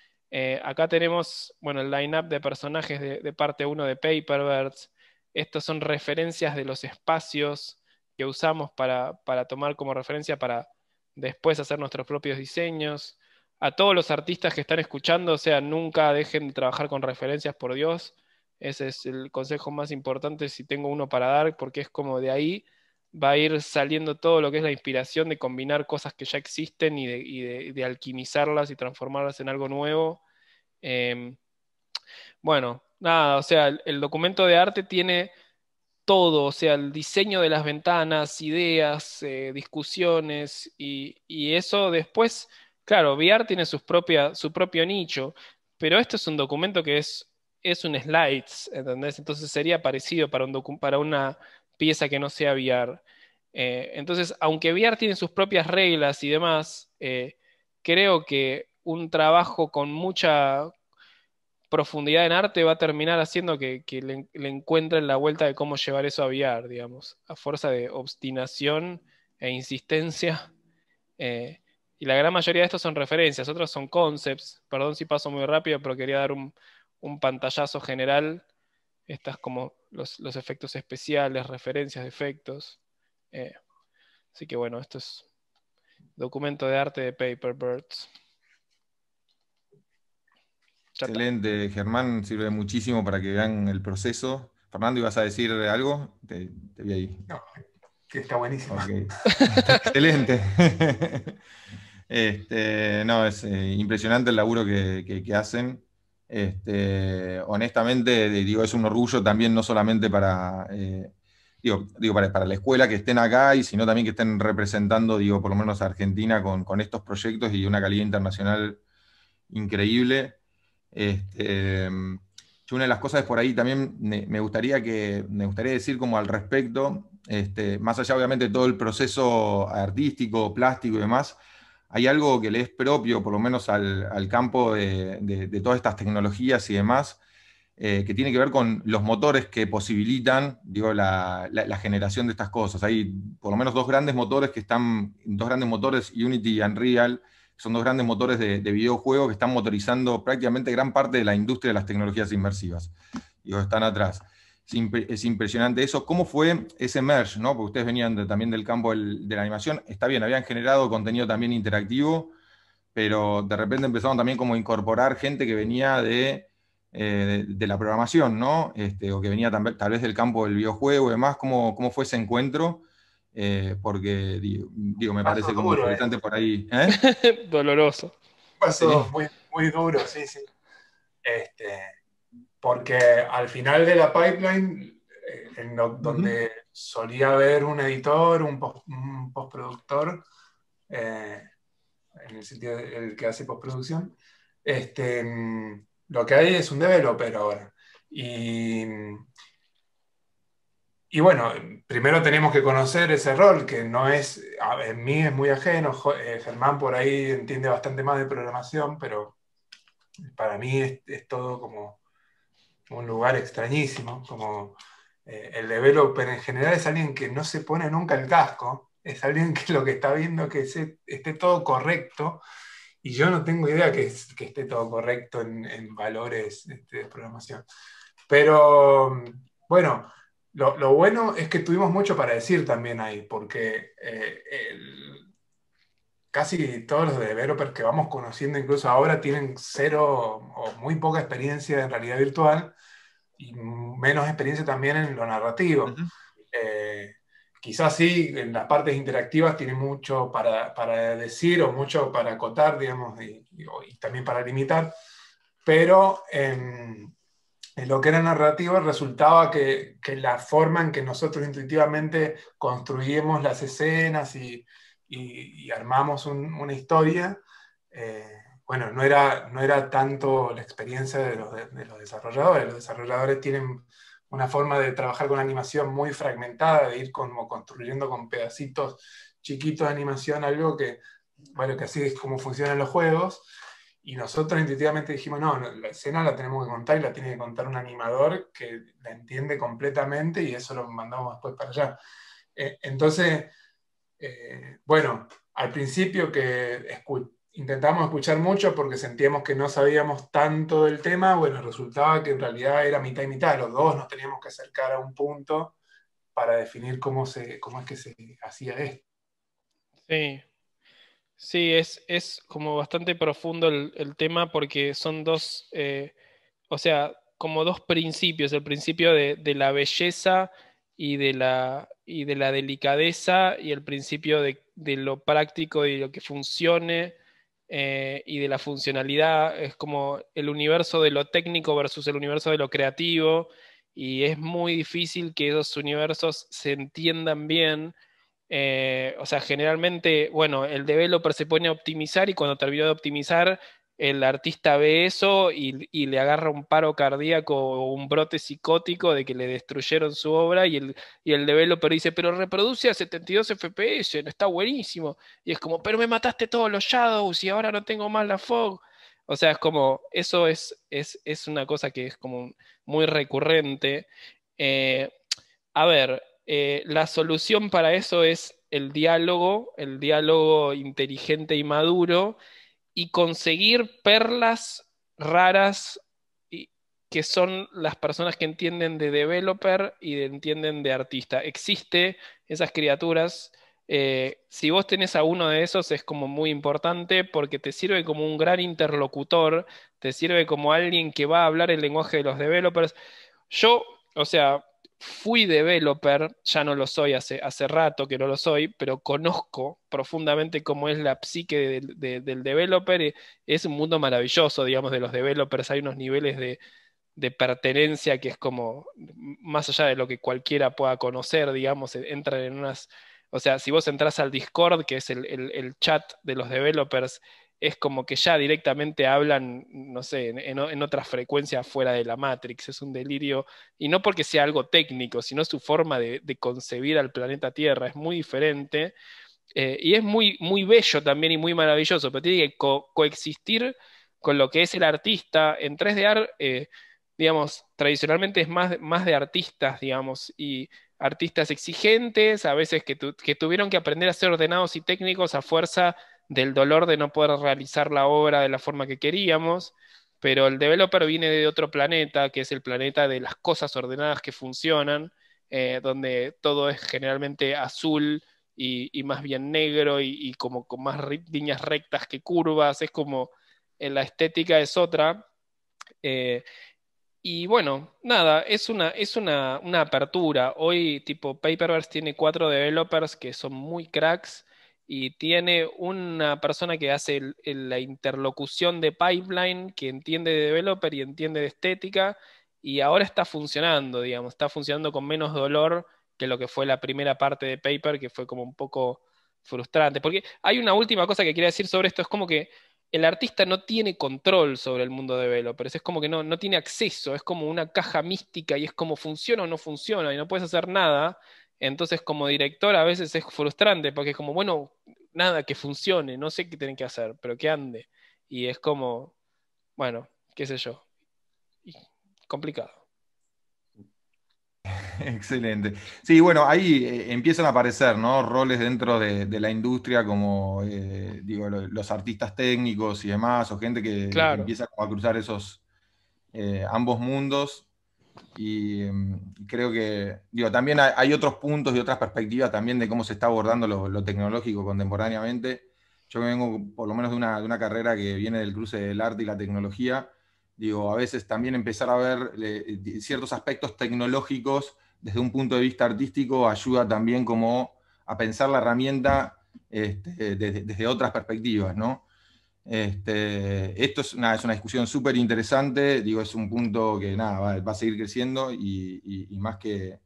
Acá tenemos, bueno, el line-up de personajes de parte 1 de Paperverse. Estas son referencias de los espacios que usamos para tomar como referencia para después hacer nuestros propios diseños. A todos los artistas que están escuchando, o sea, nunca dejen de trabajar con referencias, por Dios. Ese es el consejo más importante, si tengo uno para dar, porque es como de ahí va a ir saliendo todo lo que es la inspiración de combinar cosas que ya existen y de alquimizarlas y transformarlas en algo nuevo. Bueno, nada, o sea, el documento de arte tiene todo, o sea, el diseño de las ventanas, ideas, discusiones, y eso después, claro, VR tiene su propio nicho, pero este es un documento que es un slides, ¿entendés? Entonces sería parecido para una pieza que no sea VR. Entonces, aunque VR tiene sus propias reglas y demás, creo que un trabajo con mucha profundidad en arte va a terminar haciendo que le encuentren la vuelta de cómo llevar eso a VR, digamos, a fuerza de obstinación e insistencia. Y la gran mayoría de estos son referencias, otros son concepts. Perdón si paso muy rápido, pero quería dar un pantallazo general. Estas como los efectos especiales, referencias de efectos. Así que bueno, esto es documento de arte de Paperbirds. Excelente, Germán, sirve muchísimo para que vean el proceso. Fernando, ¿ibas a decir algo? Te vi ahí. No, que está buenísimo. Okay. Excelente. No, es impresionante el laburo que hacen. Honestamente, digo, es un orgullo también, no solamente para, para la escuela que estén acá, y sino también que estén representando, digo, por lo menos a Argentina con estos proyectos y una calidad internacional increíble. yo una de las cosas por ahí también me gustaría decir como al respecto, más allá obviamente de todo el proceso artístico, plástico y demás, hay algo que le es propio, por lo menos al campo de todas estas tecnologías y demás, que tiene que ver con los motores que posibilitan, digo, la generación de estas cosas. Hay por lo menos dos grandes motores, Unity y Unreal, son dos grandes motores de videojuegos que están motorizando prácticamente gran parte de la industria de las tecnologías inmersivas. Digo, están atrás. Es impresionante eso. ¿Cómo fue ese merge, ¿no? Porque ustedes venían también del campo de la animación. Está bien, habían generado contenido también interactivo, pero de repente empezaron también como a incorporar gente que venía de la programación, ¿no? O que venía tal vez del campo del videojuego y demás. ¿Cómo fue ese encuentro? Porque, digo, me parece como duro, interesante por ahí. Doloroso. Pasó Sí. muy, muy duro, sí, sí. Porque al final de la pipeline, donde solía haber un editor, un postproductor, en el sentido del que hace postproducción, lo que hay es un developer ahora. Y bueno, primero tenemos que conocer ese rol, que no es, en mí es muy ajeno. Germán por ahí entiende bastante más de programación, pero para mí es todo como un lugar extrañísimo. Como el developer en general es alguien que no se pone nunca el casco, es alguien que lo que está viendo es que esté todo correcto, y yo no tengo idea que esté todo correcto en valores de programación. Pero bueno, lo bueno es que tuvimos mucho para decir también ahí, porque casi todos los developers que vamos conociendo incluso ahora tienen cero o muy poca experiencia en realidad virtual y menos experiencia también en lo narrativo. Quizás sí, en las partes interactivas tiene mucho para decir o mucho para acotar, digamos, y también para limitar, pero en lo que era narrativo resultaba que la forma en que nosotros intuitivamente construíamos las escenas y armamos una historia, bueno, no era tanto la experiencia de los desarrolladores. Los desarrolladores tienen una forma de trabajar con animación muy fragmentada, de ir como construyendo con pedacitos chiquitos de animación algo que, bueno, que así es como funcionan los juegos. Y nosotros intuitivamente dijimos, no, la escena la tenemos que contar y la tiene que contar un animador que la entiende completamente, y eso lo mandamos después para allá. Entonces, bueno, al principio que intentamos escuchar mucho porque sentíamos que no sabíamos tanto del tema, bueno, resultaba que en realidad era mitad y mitad, los dos nos teníamos que acercar a un punto para definir cómo es que se hacía esto. Sí. Sí, es como bastante profundo el tema porque son dos, o sea, como dos principios, el principio de la belleza y de la delicadeza, y el principio de lo práctico y lo que funcione, y de la funcionalidad. Es como el universo de lo técnico versus el universo de lo creativo, y es muy difícil que esos universos se entiendan bien. O sea, generalmente, bueno, el developer se pone a optimizar, y cuando terminó de optimizar, el artista ve eso y le agarra un paro cardíaco o un brote psicótico de que le destruyeron su obra, y el developer dice, pero reproduce a 72 FPS, no está buenísimo. Y es como, pero me mataste todos los shadows y ahora no tengo más la fog. O sea, es como, eso es una cosa que es como muy recurrente. Eh, a ver, la solución para eso es el diálogo inteligente y maduro, y conseguir perlas raras, que son las personas que entienden de developer y entienden de artista. Existe esas criaturas. Si vos tenés a uno de esos es como muy importante porque te sirve como un gran interlocutor, te sirve como alguien que va a hablar el lenguaje de los developers. Yo, o sea, fui developer, ya no lo soy, hace rato que no lo soy, pero conozco profundamente cómo es la psique del developer. Es un mundo maravilloso, digamos, de los developers. Hay unos niveles de pertenencia que es como más allá de lo que cualquiera pueda conocer, digamos, entran en unas... O sea, si vos entras al Discord, que es el chat de los developers, es como que ya directamente hablan, no sé, en otras frecuencias fuera de la Matrix. Es un delirio, y no porque sea algo técnico, sino su forma de concebir al planeta Tierra es muy diferente. Y es muy, muy bello también y muy maravilloso, pero tiene que coexistir con lo que es el artista. En 3D Art, digamos, tradicionalmente es más de artistas, digamos, y artistas exigentes, a veces que tuvieron que aprender a ser ordenados y técnicos a fuerza del dolor de no poder realizar la obra de la forma que queríamos. Pero el developer viene de otro planeta, que es el planeta de las cosas ordenadas que funcionan, donde todo es generalmente azul y más bien negro y como con más líneas rectas que curvas. Es como la estética es otra. eh, y bueno, nada, es una apertura. Hoy, tipo, Paperverse tiene 4 developers que son muy cracks y tiene una persona que hace la interlocución de pipeline, que entiende de developer y entiende de estética, y ahora está funcionando, digamos, está funcionando con menos dolor que lo que fue la primera parte de Paper, que fue como un poco frustrante. Porque hay una última cosa que quería decir sobre esto, es como que el artista no tiene control sobre el mundo de developers, es como que no tiene acceso, es como una caja mística y es como funciona o no funciona y no puedes hacer nada. Entonces, como director a veces es frustrante porque es como, bueno, nada que funcione, no sé qué tienen que hacer, pero que ande. Y es como, bueno, qué sé yo, y complicado. Excelente. Sí, bueno, ahí empiezan a aparecer, ¿no? Roles dentro de la industria como, digo, los artistas técnicos y demás, o gente que Claro, empieza como a cruzar esos ambos mundos. Y creo que, digo, también hay otros puntos y otras perspectivas también de cómo se está abordando lo tecnológico contemporáneamente. Yo vengo por lo menos de una carrera que viene del cruce del arte y la tecnología. Digo, a veces también empezar a ver ciertos aspectos tecnológicos desde un punto de vista artístico ayuda también como a pensar la herramienta desde otras perspectivas, ¿no? Esto es una discusión súper interesante, digo, es un punto que nada, va a seguir creciendo y más que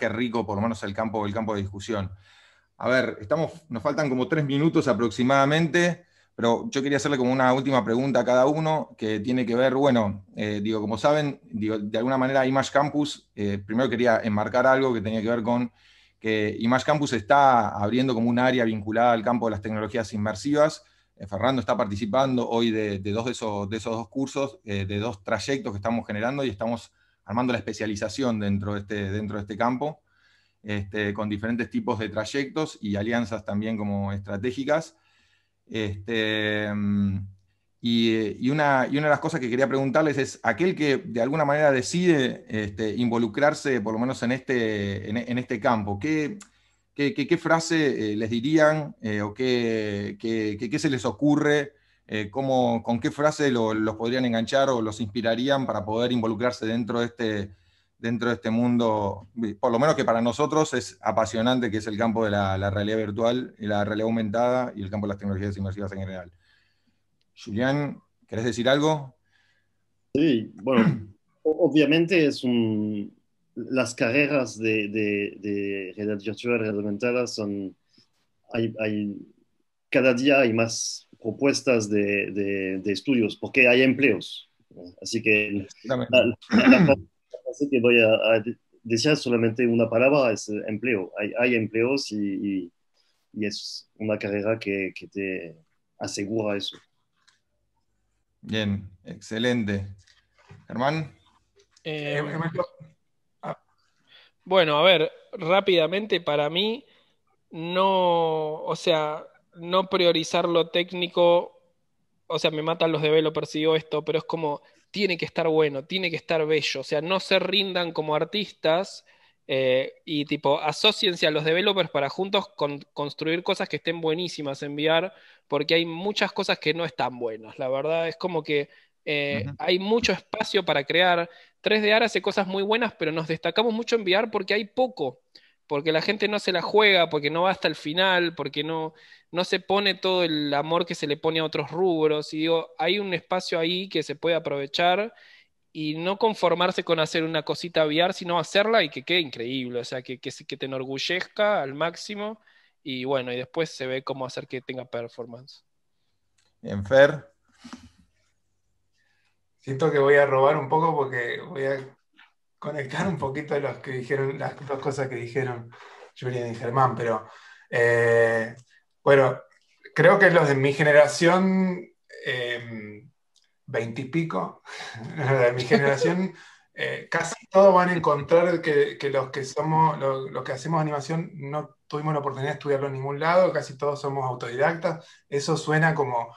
rico, por lo menos el campo de discusión. A ver, nos faltan como 3 minutos aproximadamente, pero yo quería hacerle como una última pregunta a cada uno que tiene que ver, bueno, digo, como saben, digo, de alguna manera Image Campus, primero quería enmarcar algo que tenía que ver con que Image Campus está abriendo como un área vinculada al campo de las tecnologías inmersivas. Fernando está participando hoy de esos 2 cursos, de 2 trayectos que estamos generando y estamos armando la especialización dentro de este campo, con diferentes tipos de trayectos y alianzas también como estratégicas. Y una de las cosas que quería preguntarles es, aquel que de alguna manera decide involucrarse, por lo menos en este campo, ¿qué frase les dirían o qué se les ocurre? ¿Con qué frase los podrían enganchar o los inspirarían para poder involucrarse dentro de este mundo, por lo menos que para nosotros es apasionante, que es el campo de la realidad virtual y la realidad aumentada y el campo de las tecnologías inmersivas en general? Julián, ¿querés decir algo? Sí, bueno, obviamente las carreras de realidad virtual, realidad aumentada cada día hay más propuestas de estudios porque hay empleos. ¿No? Así que Exactamente. la frase que voy a decir solamente una palabra es empleo. Hay empleos y es una carrera que te asegura eso. Bien, excelente. Germán. Bueno, a ver, rápidamente para mí, no, o sea, no priorizar lo técnico, o sea, me matan los developers si digo esto, pero es como, tiene que estar bueno, tiene que estar bello, o sea, no se rindan como artistas, y tipo, asóciense a los developers para juntos construir cosas que estén buenísimas en VR, porque hay muchas cosas que no están buenas, la verdad, es como que Ujú. hay mucho espacio para crear. 3D Art hace cosas muy buenas, pero nos destacamos mucho en VR porque hay poco, porque la gente no se la juega, porque no va hasta el final, porque no se pone todo el amor que se le pone a otros rubros. Y digo, hay un espacio ahí que se puede aprovechar y no conformarse con hacer una cosita VR, sino hacerla y que quede increíble, o sea, que te enorgullezca al máximo y bueno, y después se ve cómo hacer que tenga performance. En Fer. Siento que voy a robar un poco porque voy a conectar un poquito los que dijeron, las dos cosas que dijeron Julián y Germán, pero bueno, creo que los de mi generación, 20 y pico, de mi generación, casi todos van a encontrar que los que somos, los que hacemos animación no tuvimos la oportunidad de estudiarlo en ningún lado, casi todos somos autodidactas. Eso suena como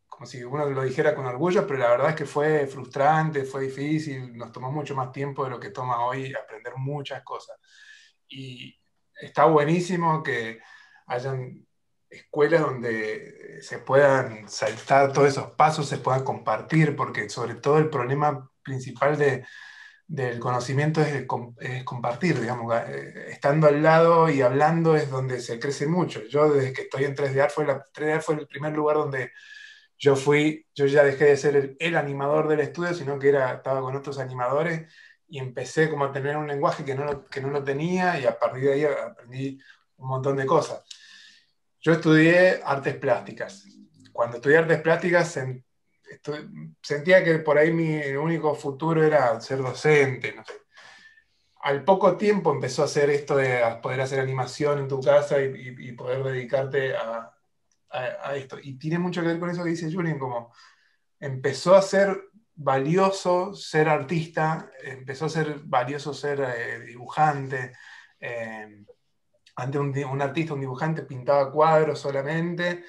como si uno lo dijera con orgullo, pero la verdad es que fue frustrante, fue difícil, nos tomó mucho más tiempo de lo que toma hoy aprender muchas cosas. Y está buenísimo que hayan escuelas donde se puedan saltar todos esos pasos, se puedan compartir, porque sobre todo el problema principal del conocimiento es compartir, digamos, estando al lado y hablando es donde se crece mucho. Yo desde que estoy en 3D Art, 3D Art fue el primer lugar donde yo ya dejé de ser el animador del estudio, sino que estaba con otros animadores y empecé como a tener un lenguaje que no lo tenía y a partir de ahí aprendí un montón de cosas. Yo estudié artes plásticas. Cuando estudié artes plásticas sentía que por ahí mi único futuro era ser docente, no sé. Al poco tiempo empezó a hacer esto de poder hacer animación en tu casa y poder dedicarte a esto. Y tiene mucho que ver con eso que dice Julián, como empezó a ser valioso ser artista, empezó a ser valioso ser dibujante. Antes un artista, un dibujante pintaba cuadros solamente,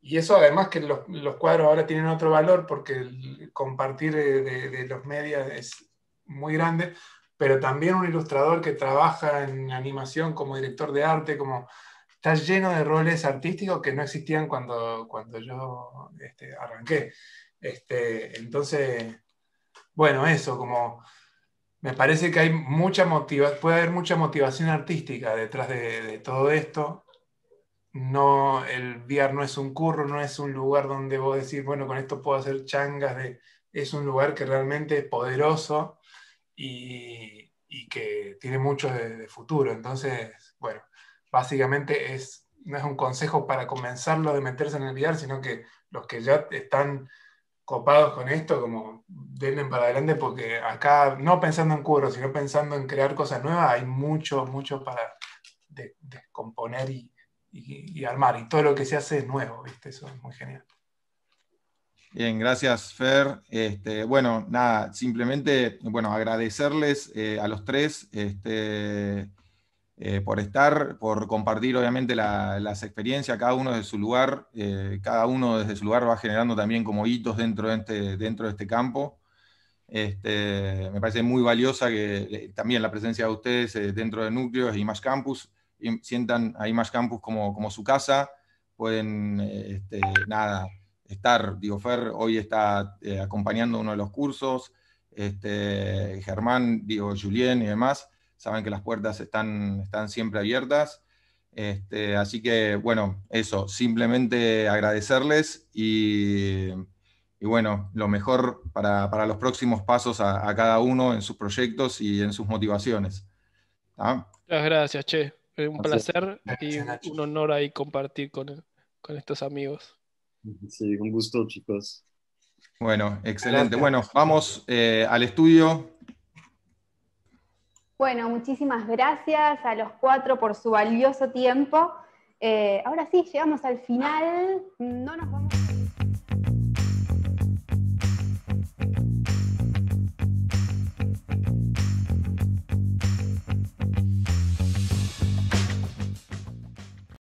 y eso además que los cuadros ahora tienen otro valor porque el compartir de los medios es muy grande, pero también un ilustrador que trabaja en animación como director de arte, está lleno de roles artísticos que no existían cuando yo arranqué. Entonces, bueno, eso, me parece que puede haber mucha motivación artística detrás de todo esto. No, el VR no es un curro, no es un lugar donde vos decís, bueno, con esto puedo hacer changas, es un lugar que realmente es poderoso y que tiene mucho de futuro. Entonces, bueno, básicamente no es un consejo para comenzarlo de meterse en el VR, sino que los que ya están copados con esto, como denle para adelante, porque acá, no pensando en curro, sino pensando en crear cosas nuevas, hay mucho para descomponer y armar, y todo lo que se hace es nuevo, ¿viste? Eso es muy genial. Bien, gracias, Fer. Bueno, nada, simplemente agradecerles a los tres por estar, por compartir obviamente las experiencias, cada uno desde su lugar, cada uno desde su lugar va generando también como hitos dentro de este campo. Me parece muy valiosa también la presencia de ustedes dentro del núcleo de Image Campus, y sientan a Image Campus como su casa, pueden estar, digo, Fer hoy está acompañando uno de los cursos, Germán, digo, Julien y demás, saben que las puertas están siempre abiertas. Así que, bueno, eso, simplemente agradecerles y bueno, lo mejor para los próximos pasos a cada uno en sus proyectos y en sus motivaciones. ¿Ah? Muchas gracias, Che. Un Gracias. placer y un honor ahí compartir con estos amigos. Sí, un gusto, chicos. Bueno, excelente. Gracias. Bueno, vamos al estudio. Bueno, muchísimas gracias a los cuatro por su valioso tiempo. Ahora sí, llegamos al final. No nos vamos a...